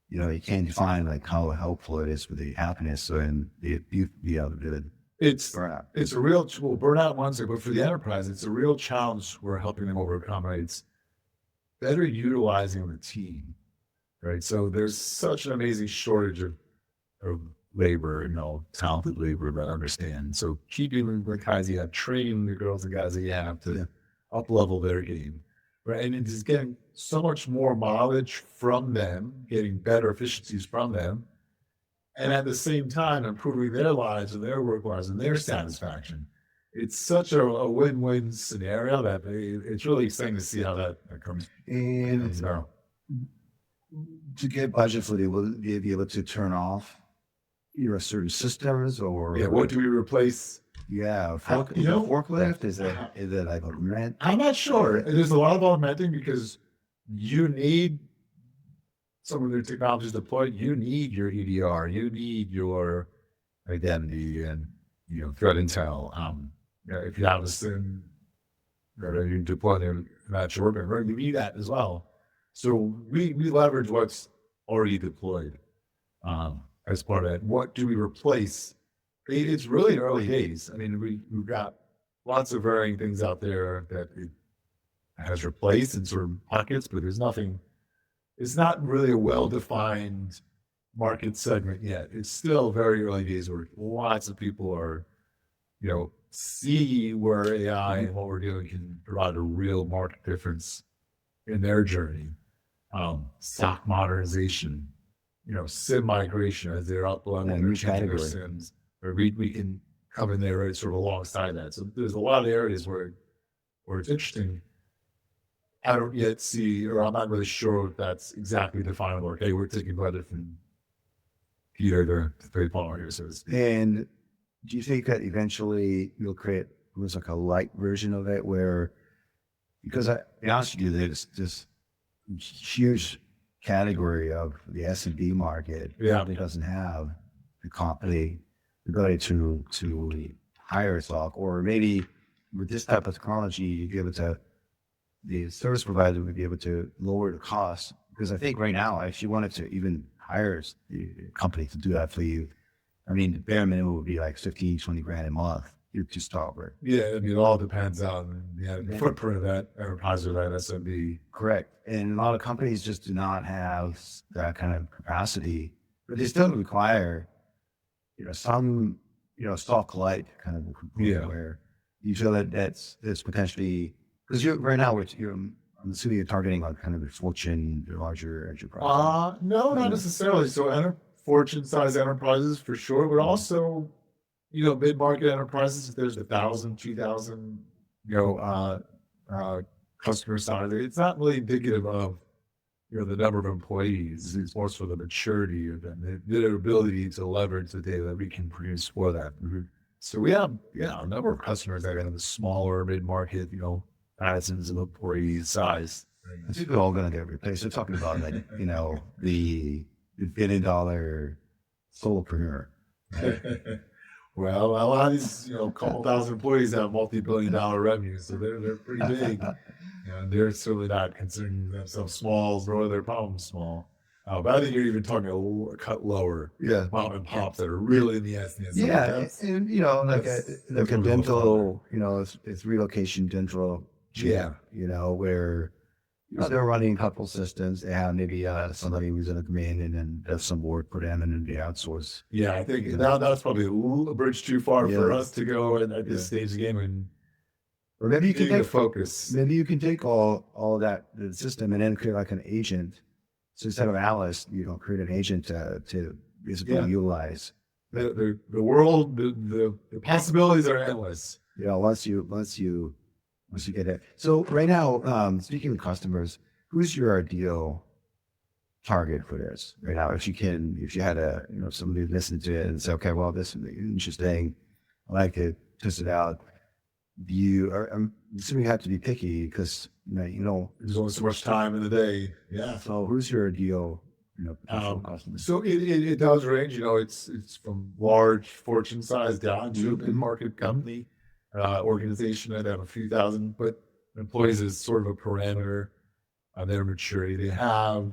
B: you can't define like how helpful it is with the happiness and the
A: it's
B: burnout.
A: It's a real burnout ones, but for the enterprise, it's a real challenge we're helping them overcome. Right? It's better utilizing the team, right? So there's such an amazing shortage of labor, talented labor that understand. So keeping the guys you have, training the girls and guys that you have to up level their game, right? And it's getting so much more mileage from them, getting better efficiencies from them, and at the same time improving their lives and their work lives and their satisfaction. It's such a win-win scenario that it's really exciting to see how that comes.
B: And to get budget for will they be able to turn off certain systems or
A: what do we replace?
B: Forklift is it like a rent?
A: I'm not sure. There's a lot of augmenting because you need some of their technologies deployed. You need your EDR, you need your identity and threat intel. If you have a SIM, you deploy them at your work, you need that as well. So we leverage what's already deployed as part of that. What do we replace? It's really early days. I mean, we've got lots of varying things out there that it has replaced in sort of pockets, but there's nothing. It's not really a well-defined market segment yet. It's still very early days where lots of people are, see where AI and what we're doing can provide a real market difference in their journey. SOC modernization, SIM migration as they're uploading their SIMs, or we can come in there right sort of alongside that. So there's a lot of areas where it's interesting. I don't yet see, or I'm not really sure if that's exactly defined. Like, hey, we're taking weather from Peter to Third Palmer here. So
B: and do you think that eventually you'll create almost like a light version of it where, because to be honest with you, there's this huge category of the S&B market that doesn't have the ability to hire a SOC, or maybe with this type of technology, you'd be able to, the service provider would be able to lower the cost. Because I think right now, if you wanted to even hire the company to do that for you, I mean, the bare minimum would be like 15, 20 grand a month to start with.
A: Yeah, I mean, it all depends on the footprint of that enterprise or that SMB.
B: Correct. And a lot of companies just do not have that kind of capacity, but they still require, some, stock light kind of component where you feel that that's potentially, because right now I'm assuming you're targeting like kind of the Fortune, the larger enterprise.
A: No, not necessarily. So Fortune-sized enterprises for sure, but also, mid-market enterprises. If there's 1,000, 2,000, customer size, it's not really indicative of the number of employees. It's more for the maturity of them, their ability to leverage the data that we can produce for that. So we have a number of customers that are in the smaller mid-market, thousands of employees size.
B: I think we're all going to get replaced. We're talking about like, the $1 billion solopreneur.
A: Well, a lot of these, couple thousand employees have multi-billion-dollar revenues, so they're pretty big. They're certainly not considering themselves small, nor their problems small. But I think you're even talking a cut lower.
B: Yeah,
A: mom and pops that are really in the SNES.
B: Yeah, and like a dental, it's relocation dental.
A: Yeah,
B: where they're running a couple systems. They have maybe somebody who's going to come in and then does some work for them, and then they outsource.
A: Yeah, I think that's probably a bridge too far for us to go at this stage of the game.
B: Or maybe you can take
A: focus.
B: Maybe you can take all that the system and then create like an agent. So instead of Alice, create an agent to basically utilize.
A: The world, the possibilities are endless.
B: Once you get it. So right now, speaking of customers, who's your ideal target for this right now? If you had somebody listen to it and say, okay, well, this is interesting. I like to test it out. I'm assuming you have to be picky because
A: there's only so much time in the day. Yeah.
B: So who's your ideal, potential customer?
A: So it does range. It's from large Fortune size down to a mid-market company, organization that have a few thousand, but employees is sort of a parameter on their maturity. They have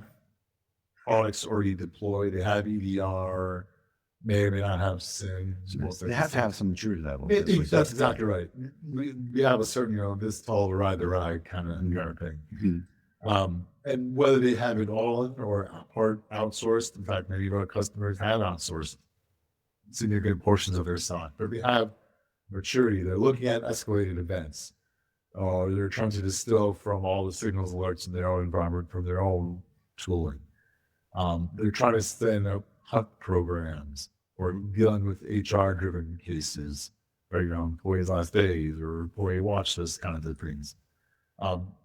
A: products already deployed. They have EDR, may or may not have SIM.
B: They have to have some maturity level.
A: That's exactly right. We have a certain, this tall to ride the ride kind of thing.
B: Mm-hmm.
A: And whether they have it all in or part outsourced, in fact, many of our customers have outsourced significant portions of their SOC, but they have maturity. They're looking at escalated events, or they're trying to distill from all the signals alerts in their own environment from their own tooling. They're trying to stand up HUD programs or dealing with HR-driven cases, or employees' last days or employee watch list kind of things.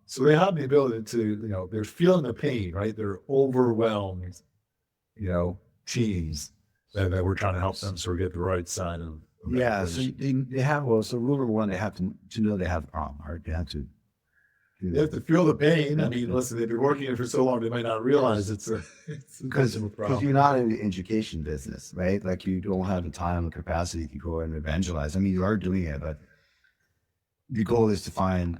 A: So they have the ability to, they're feeling the pain, right? They're overwhelmed, teams that we're trying to help them sort of get the right side of.
B: Yeah, so they have, so rule number one, they have to know they have a problem, right? They have to
A: feel the pain. I mean, listen, they've been working it for so long, they might not realize it's a problem.
B: Because you're not in the education business, right? Like you don't have the time and capacity to go and evangelize. I mean, you are doing it, but the goal is to find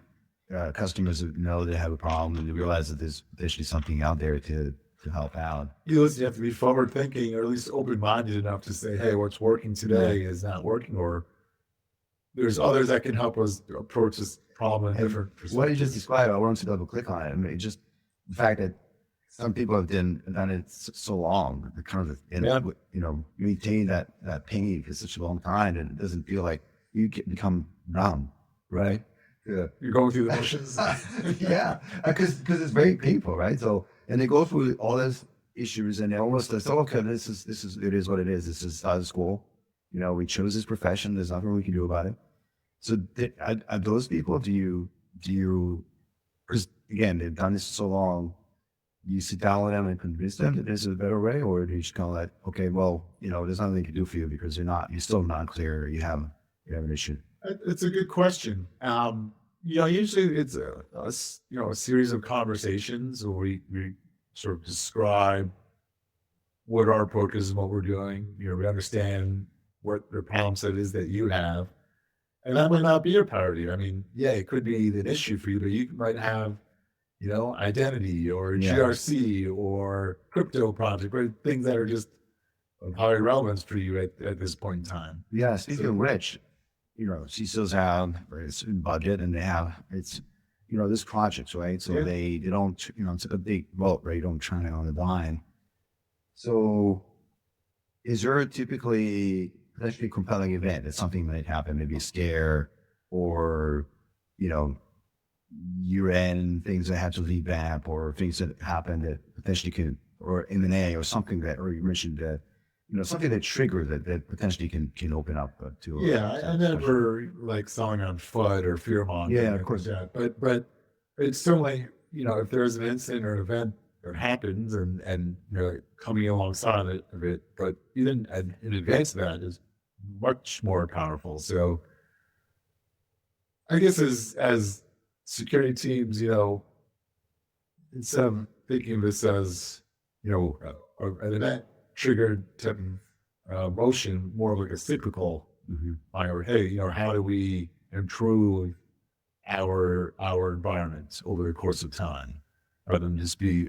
B: customers who know they have a problem and they realize that there's potentially something out there to help out.
A: You have to be forward thinking, or at least open-minded enough to say, hey, what's working today is not working, or there's others that can help us approach this problem in different perspectives.
B: What you just described, I want to double click on it. I mean, just the fact that some people have done it so long, they kind of, maintain that pain for such a long time, and it doesn't feel like you become numb, right?
A: Yeah, you're going through the motions.
B: Yeah, because it's very painful, right? So, and they go through all those issues, and they almost say, okay, this is it is what it is. This is status quo. We chose this profession. There's nothing we can do about it. So, are those people? Do you? Because again, they've done this so long. Do you sit down with them and convince them that there's a better way, or do you just kind of like, okay, well, there's nothing to do for you because you're still not clear. You have an issue.
A: It's a good question. Usually it's a series of conversations where we sort of describe what our approach is and what we're doing. We understand what the problem set is that you have, and that might not be your priority. I mean, yeah, it could be an issue for you, but you might have, identity or GRC or crypto project, or things that are just of high relevance for you at this point in time.
B: Yeah, speaking of which, CISOs have a certain budget, and they have this projects, right? So they don't, it's a big boat, right? You don't try it on the dime. So, is there typically potentially a compelling event? It's something that happened, maybe a scare, or year-end things that had to revamp, or things that happened that potentially could, or M&A, or something that, or you mentioned that. Something that triggers that potentially can open up to.
A: And then we're like selling on FUD or fear mongering.
B: Yeah, of course.
A: Like that. But it's certainly, if there's an incident or an event that happens and coming alongside of it, but even in advance of that is much more powerful. So I guess as security teams, instead of thinking of this as, an event triggered motion, more like a cyclical, or hey, how do we improve our environment over the course of time, rather than just be,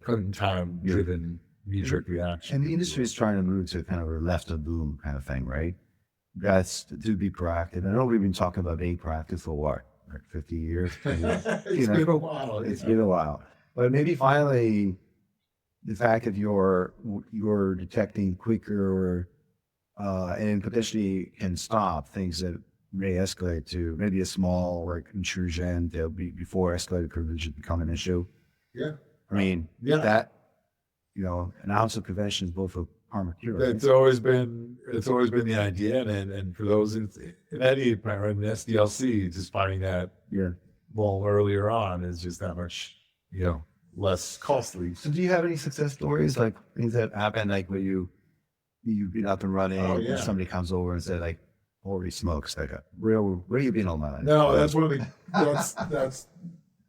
A: point in time driven knee-jerk reaction.
B: And the industry is trying to move to kind of a left of boom kind of thing, right? That's to be proactive. I know we've been talking about being proactive for what, like 50 years?
A: It's been a while.
B: It's been a while. But maybe finally, the fact that you're detecting quicker, and potentially can stop things that may escalate to maybe a small intrusion before escalated privilege become an issue.
A: Yeah.
B: I mean, that, an ounce of prevention is both a harm or cure.
A: It's always been the idea, and for those in any environment, SDLC, just finding that ball earlier on is just that much, less costly.
B: So do you have any success stories, like things that happen, like where you've been up and running, and somebody comes over and said, like, holy smokes, like, where you been all my life?
A: No, that's one of the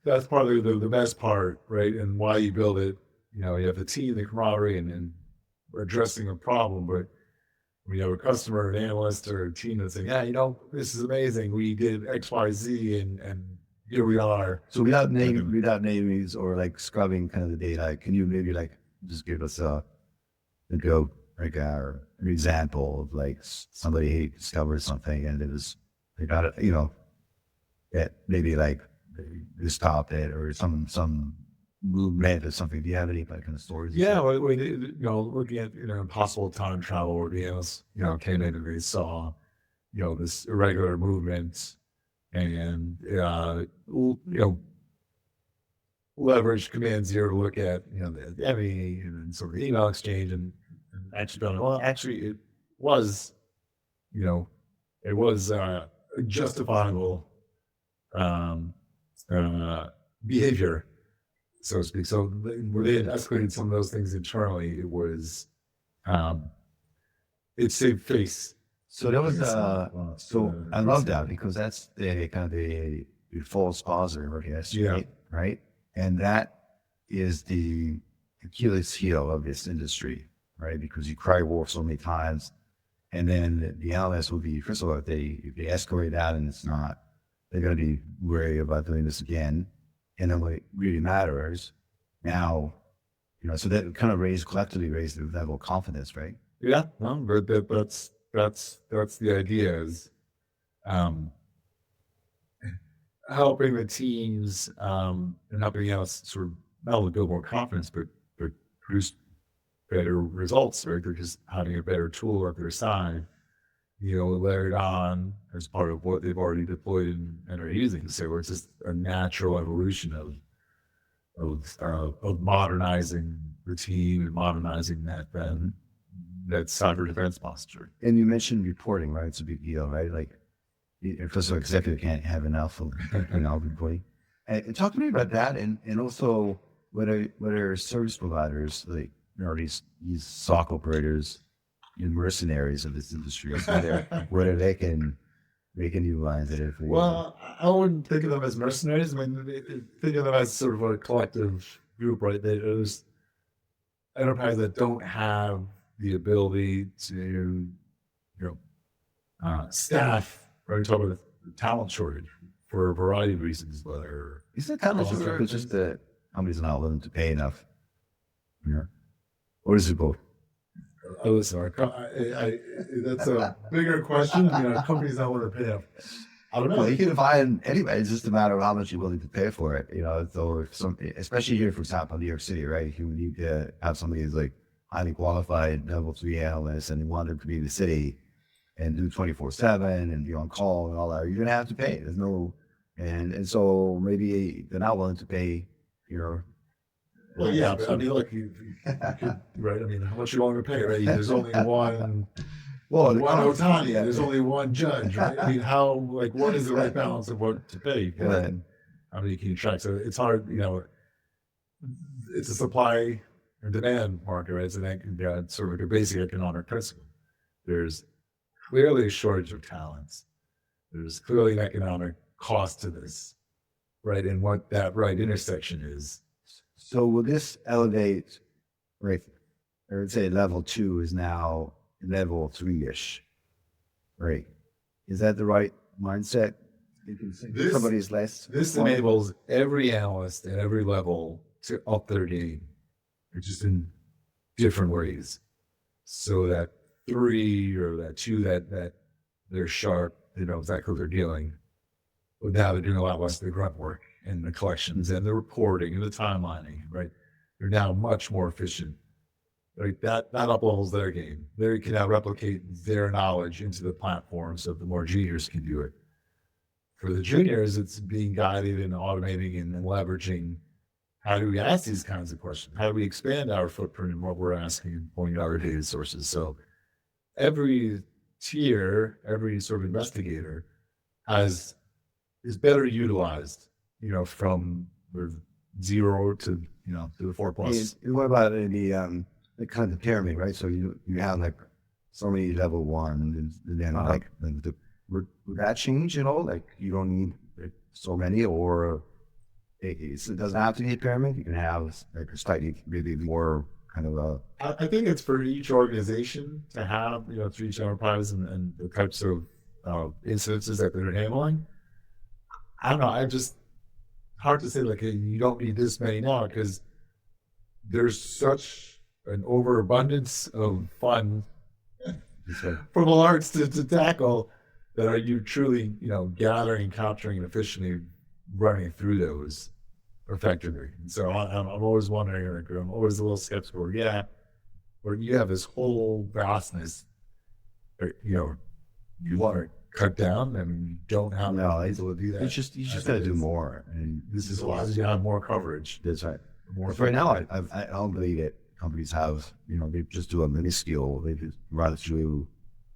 A: that's probably the best part, right? And why you build it. You know, you have the team, the camaraderie, and we're addressing a problem, but when you have a customer, an analyst, or a team that's saying, yeah, you know, this is amazing. We did X, Y, Z, and here we are.
B: So without names or like scrubbing kind of the data, can you maybe like just give us a joke, like an example of like somebody discovered something and it was, they got it, you know, that maybe like they stopped it or some movement or something. Do you have any kind of stories?
A: Yeah, you know, looking at, you know, impossible time travel where the analysts, you know, came in and they saw, you know, this irregular movement and, you know, leverage command zero to look at, you know, the Emmy and sort of email exchange and actually done, well, actually it was, you know, it was justifiable behavior, so to speak. So where they had escalated some of those things internally, it was, it saved face.
B: So that was, so I love that because that's the kind of the false positive, I guess,
A: Yeah.
B: right? And that is the Achilles heel of this industry, right? Because you cry wolf so many times, and then the analyst will be, first of all, if they escalate that and it's not, they're going to be wary about doing this again. And then what really matters now, you know, so that kind of collectively raise the level of confidence, right?
A: Yeah, no, but that's the idea is helping the teams and helping us sort of not only build more confidence, but produce better results, right? They're just having a better tool at their side, you know, layered on as part of what they've already deployed and are using. So it's just a natural evolution of modernizing the team and modernizing that cyber defense posture.
B: And you mentioned reporting, right? It's a big deal, right? Like, first of all, executive can't have enough of reporting. And talk to me about that, and also whether service providers, like, you know, these SOC operators, mercenaries of this industry, whether they can utilize it.
A: Well, I wouldn't think of them as mercenaries. I mean, think of them as sort of a collective group, right? There's enterprises that don't have the ability to, you know, staff, right? Talk about the talent shortage for a variety of reasons, whether
B: is it talent shortage, it's just that companies are not willing to pay enough, you know? Or is it both?
A: Oh, sorry. That's a bigger question. You know, companies not want to pay enough. I don't know.
B: Well, you can find anyway. It's just a matter of how much you're willing to pay for it. You know, so if especially here, for example, in New York City, right? You need to have somebody who's like highly qualified level 3 analyst and you want them to be in the city and do 24/7 and be on call and all that. You're gonna have to pay. There's no, and so maybe they're not willing to pay. You know.
A: Well, yeah, but I mean, look, you could, right? I mean, how much you want to pay, right? There's only one. Well, one Otani, there's only one judge, right? I mean, what is the right balance of what to pay? And how many can you track? So it's hard, you know, it's a supply and demand market, right? It's sort of like a basic economic principle. There's clearly a shortage of talents. There's clearly an economic cost to this, right? And what that right intersection is.
B: So will this elevate, right? Or say level 2 is now level 3-ish, right? Is that the right mindset? Somebody's less.
A: This enables every analyst at every level to up their game, just in different ways. So that 3 or that 2 that they're sharp, they know exactly what they're dealing. But now they're doing a lot less of the grunt work and the collections and the reporting and the timelining, right? They're now much more efficient. Right? That up levels their game. They can now replicate their knowledge into the platform so the more juniors can do it. For the juniors, it's being guided and automating and leveraging. How do we ask these kinds of questions? How do we expand our footprint and what we're asking and pointing out our data sources? So every tier, every sort of investigator is better utilized, you know, from 0 to, to the 4+.
B: And what about the kind of pyramid, right? So you have like so many level one, and then would that change at all? Like you don't need so many, or it doesn't have to be a pyramid. You can have like a slightly maybe more kind of a.
A: I think it's for each organization to have, for each enterprise and the types of incidences that they're handling. I don't know. I just hard to say like, hey, you don't need this many now because there's such an overabundance of fun from alerts to tackle that are you truly, gathering, capturing, and efficiently running through those effectively. And so I'm always wondering, I'm always a little skeptical. Where you have this whole vastness, you want to cut down and you don't have people to do that.
B: You just got to do more, and
A: this is allows you to have more coverage.
B: That's right. Right now, I don't believe that companies have, they just do a minuscule, they just run through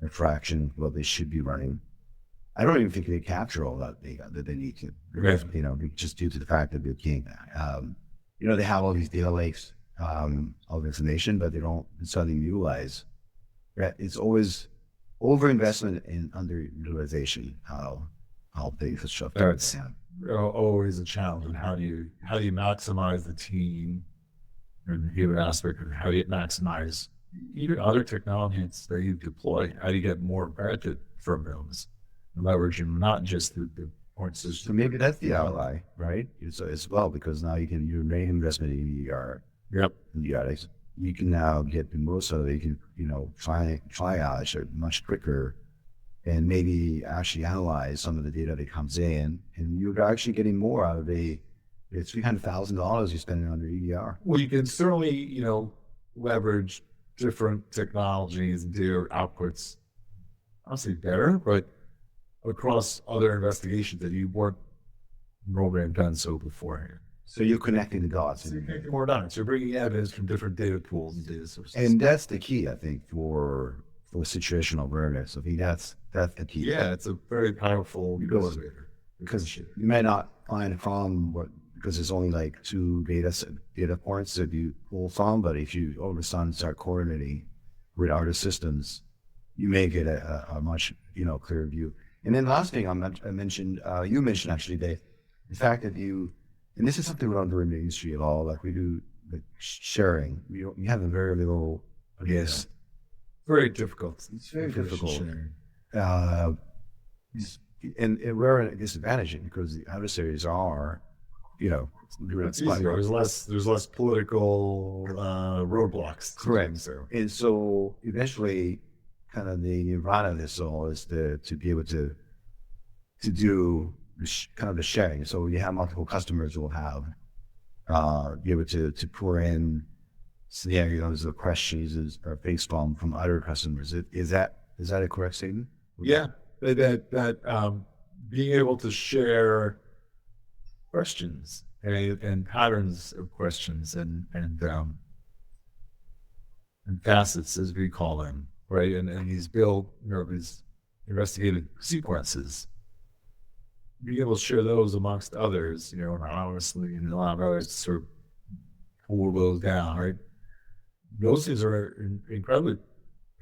B: a fraction of what they should be running. I don't even think they capture all that data that they need to, just due to the fact that they're king. They have all these data lakes of information, but they don't suddenly utilize. Right? It's always overinvestment and underutilization. How the infrastructure.
A: That's always a challenge. And how do you maximize the team and the human aspect, and how do you maximize even other technologies that you deploy? How do you get more benefit from those? Leveraging not just the point system.
B: So maybe that's the ally, right? As well, because now you're making investment in EDR.
A: Yep.
B: You can now get the most of it. You can, triage it much quicker, and maybe actually analyze some of the data that comes in, and you're actually getting more out of it's $300,000 you're spending on your EDR.
A: Well, you can certainly, leverage different technologies and do outputs. I'll say better, but across other investigations that you weren't normally done so beforehand.
B: So you're connecting the dots.
A: So you're connecting more dots. You're bringing evidence from different data pools and data sources.
B: And that's the key, I think, for situational awareness. I think that's the key.
A: Yeah, it's a very powerful motivator.
B: Because you may not find a problem because there's only like 2 data points that you pull from, but if you all of a sudden start coordinating with other systems, you may get a much clearer view. And then last thing I mentioned, you mentioned actually, Dave, the fact that and this is something we don't do in the industry at all, like we do the sharing. You have a very little.
A: Yes. Very difficult.
B: It's very difficult. And we're at a disadvantage because the adversaries are,
A: it's easier. There's less political roadblocks.
B: Correct.
A: So.
B: And so eventually, kind of the nirvana of this all is to be able to do kind of the sharing. So you have multiple customers who will have be able to pour in scenarios or questions or based from other customers. Is that a correct statement?
A: Yeah, that being able to share questions and patterns of questions and facets, as we call them, right? And these these investigative sequences. Being able to share those amongst others, anonymously, and allow others to sort of pull those down, right? Those things are incredibly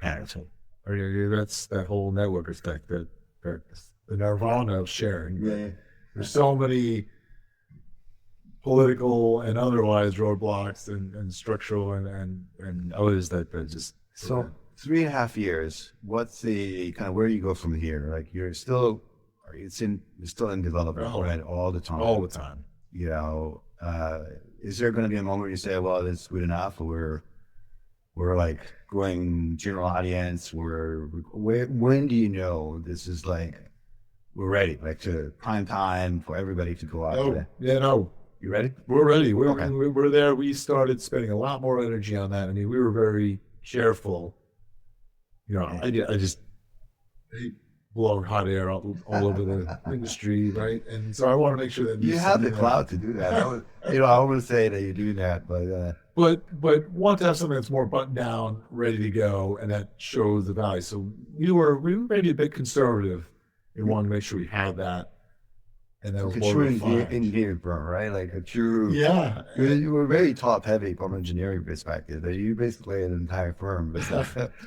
A: powerful. That's that whole network effect, that the nirvana of sharing.
B: Yeah.
A: There's so many political and otherwise roadblocks and structural and others that just.
B: So 3.5 years, what's the kind of where you go from here? Like you're still in development, right? All the time.
A: All the time.
B: Is there going to be a moment where you say, well, that's good enough, or we're like going general audience, when do you know this is like, we're ready, like to prime time for everybody to go out? You ready?
A: We're ready. We're there. We started spending a lot more energy on that. I mean, we were very careful. I just blow hot air all over the industry, right? And so I want to make sure that
B: you have the clout to do that. I wouldn't say that you do that,
A: but want to have something that's more buttoned down, ready to go, and that shows the value. So we were maybe a bit conservative in wanting to make sure we had that and then
B: Like a
A: more
B: true
A: refined.
B: engineering firm, right? Like a true.
A: Yeah.
B: You were very top heavy from an engineering perspective. That you basically an entire firm. But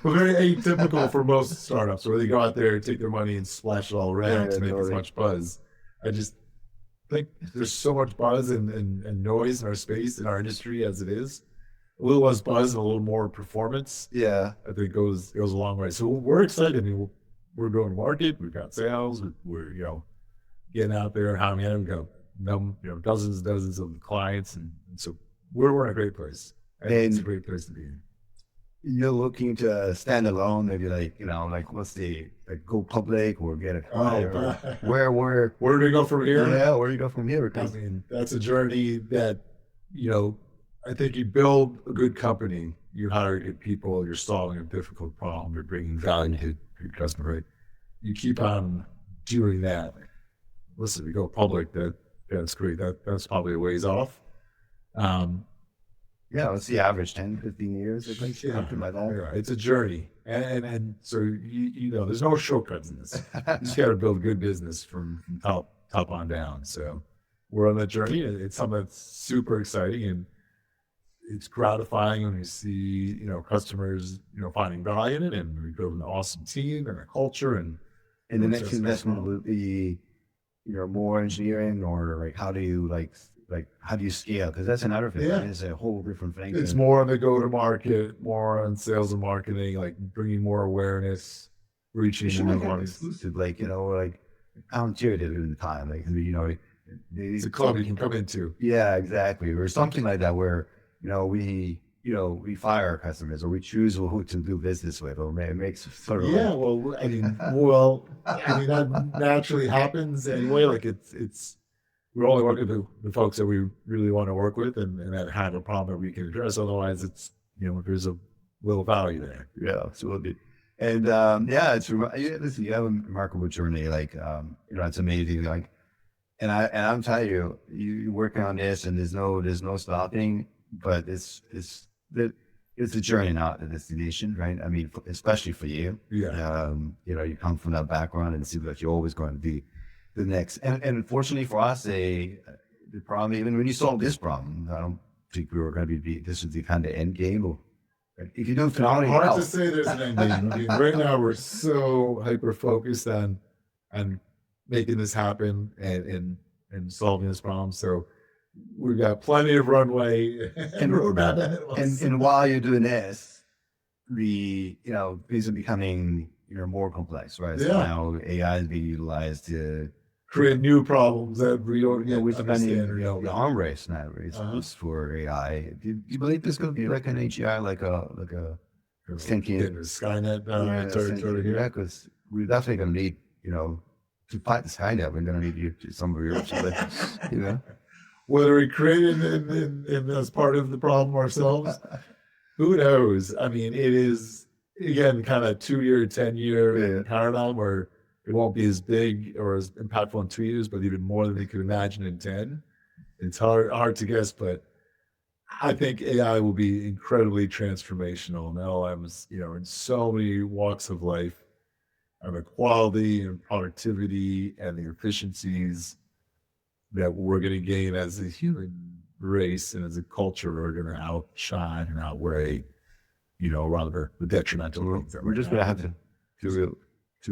A: Well, very atypical for most startups where they go out there, take their money and splash it all around
B: yeah,
A: to make as
B: totally.
A: much buzz. I just think there's so much buzz and noise in our space, in our industry as it is. A little less buzz and a little more performance,
B: Yeah,
A: I think goes a long way. So we're excited. I mean, we're going to market. We've got sales. We're getting out there. How many? We've got dozens and dozens of clients, and so we're in a great place. I think it's a
B: and
A: great place to be in.
B: you're looking to stand alone. Maybe like like what's the like go public or get a client or
A: Where do we go from here?
B: yeah, where you go from here?
A: I
B: 'Cause-
A: mean, that's a journey that, I think you build a good company, you hire good people, you're solving a difficult problem, you're bringing value to your customer, right? You keep on doing that. Listen, we go public, that's great. That's probably a ways off. Um,
B: yeah, what's the average 10, 15 years? I think
A: yeah,
B: something like that.
A: yeah, it's a journey. And so, there's no shortcuts in this. You just got to build good business from top on down. So we're on that journey. It's something that's super exciting and it's gratifying when you see, customers, finding value in it, and we build an awesome team and a culture. And
B: And the
A: it's
B: next
A: just
B: investment
A: phenomenal.
B: will be, more engineering or like how do you how do you scale? Because that's another thing.
A: Yeah.
B: Right? It's a whole different thing.
A: It's
B: than-
A: more on the go-to-market, more on sales and marketing, like bringing more awareness,
B: You
A: reaching
B: should
A: more
B: make it
A: audience.
B: exclusive, like volunteer did it in the time, like
A: It's a club you can come into.
B: yeah, exactly, or something like that, where we fire our customers, or we choose who to do business with, or it makes sort of
A: Yeah,
B: like,
A: I mean that naturally happens anyway. Like it's we're only working with the folks that we really want to work with, and that have a problem that we can address. Otherwise, it's there's a little value there.
B: yeah, absolutely. And listen, you have a remarkable journey, like it's amazing, like, and I'm telling you, you're working on this, and there's no stopping, but it's a journey, not a destination, right? I mean, especially for you.
A: Yeah,
B: You come from that background and it seems like you're always going to be the next. And unfortunately for us, the problem, even when you solve this problem, I don't think we were going to be, this is the kind of end game. Or if you do phenomenally
A: hard
B: well,
A: to say there's an end game. I mean, right now we're so hyper focused on making this happen and solving this problem. So we've got plenty of runway and roadmap ahead of us.
B: and while you're doing this, these are becoming more complex, right? So
A: Yeah.
B: now AI is being utilized to
A: create new problems that we don't
B: we're spending
A: understand.
B: the arm race now is for AI. Do you believe there's going to be like an AGI, like a thinking
A: Getting the Skynet territory
B: yeah,
A: here.
B: because we're definitely going to need to fight the Skynet. We're going to need some of your
A: Whether we created in as part of the problem ourselves, who knows? I mean, it is again kind of 2-year, 10-year
B: Yeah.
A: paradigm where it won't be as big or as impactful in 2 years, but even more than we could imagine in 10. It's hard to guess, but I think AI will be incredibly transformational, and LLMs, in so many walks of life, and the quality and productivity and the efficiencies that we're going to gain as a human race and as a culture are going to outshine and outweigh, rather the detrimental things.
B: We're just going to have to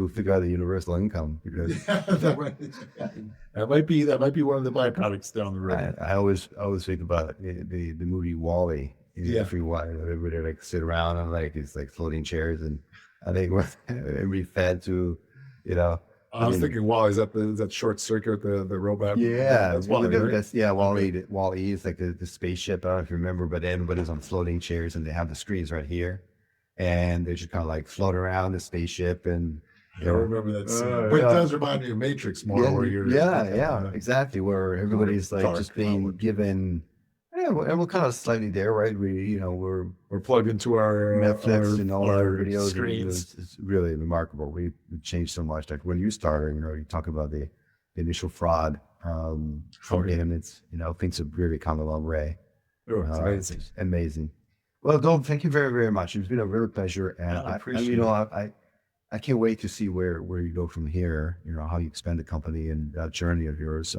B: figure out the universal income, because
A: that might be one of the byproducts down the road.
B: I always think about the movie Wall-E. Every while everybody like sit around on like these like floating chairs, and I think we're fed to
A: I was thinking, wow, is that short circuit the robot?
B: yeah,
A: That's Wall-E, right?
B: Wall-E is like the spaceship. I don't know if you remember, but everybody's on floating chairs and they have the screens right here, and they just kind of like float around the spaceship. And
A: I remember that scene. But it does remind me of Matrix more, where you're
B: exactly, where everybody's like
A: dark,
B: just being given. Yeah, and we're kind of slightly there, right? We're
A: plugged into our
B: Netflix and all our videos.
A: screens.
B: It's really remarkable. We've changed so much. Like when you started, you talk about the initial fraud. For him, it's things have really come a long way.
A: It's amazing.
B: Amazing. Well, Dom, thank you very, very much. It's been a real pleasure, and
A: I appreciate it.
B: I can't wait to see where you go from here. You know, how you expand the company and that journey of yours.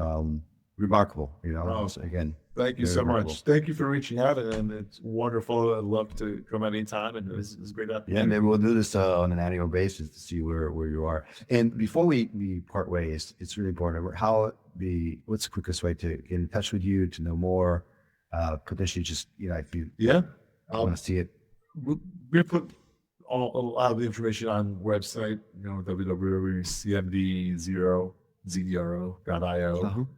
B: Remarkable. You know,
A: Oh,
B: so again,
A: thank you
B: very
A: so
B: remarkable.
A: much. Thank you for reaching out, and it's wonderful. I'd love to come anytime, and it's great.
B: Yeah, maybe we'll do this on an annual basis to see where you are. And before we part ways, it's really important. What's the quickest way to get in touch with you, to know more, potentially just, you know, if you
A: Yeah.
B: want to see it.
A: We put a lot of the information on website, you know, www.cmd0zero.io.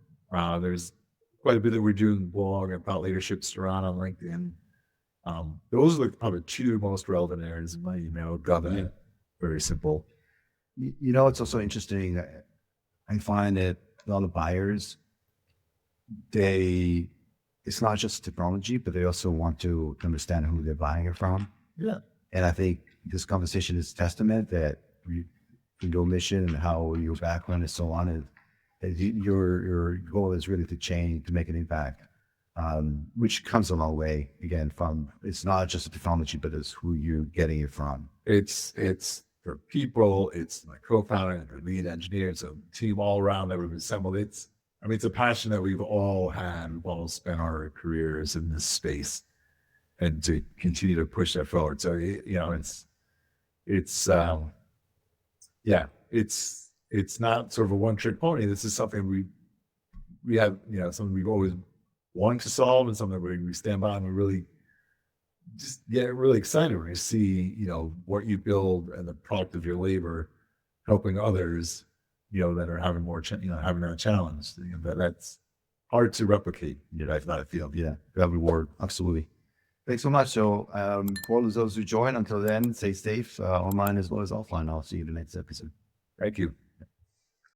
A: There's quite a bit that we're doing blog about leadership around on LinkedIn. Those are probably two most relevant areas in my email. Government, very simple.
B: You know, it's also interesting. I find that a lot of buyers, it's not just technology, but they also want to understand who they're buying it from.
A: Yeah.
B: And I think this conversation is testament that your mission and how your background and so on, and your goal is really to change, to make an impact, which comes a long way. Again, from it's not just the technology, but it's who you're getting it from.
A: It's for people. It's my co-founder and the lead engineer. It's a team all around that we've assembled. It's a passion that we've all had. We've all spent our careers in this space, and to continue to push that forward. So you know, it's not sort of a one-trick pony. This is something we have, you know, something we've always wanted to solve, and something we stand by, and we really just get really excited when you see, you know, what you build and the product of your labor helping others, you know, that are having having that challenge. You know, that's hard to replicate. You know, if not a field.
B: Yeah, that reward, absolutely. Thanks so much. So, for all of those who join, until then, stay safe, online as well as offline. I'll see you in the next episode.
A: Thank you.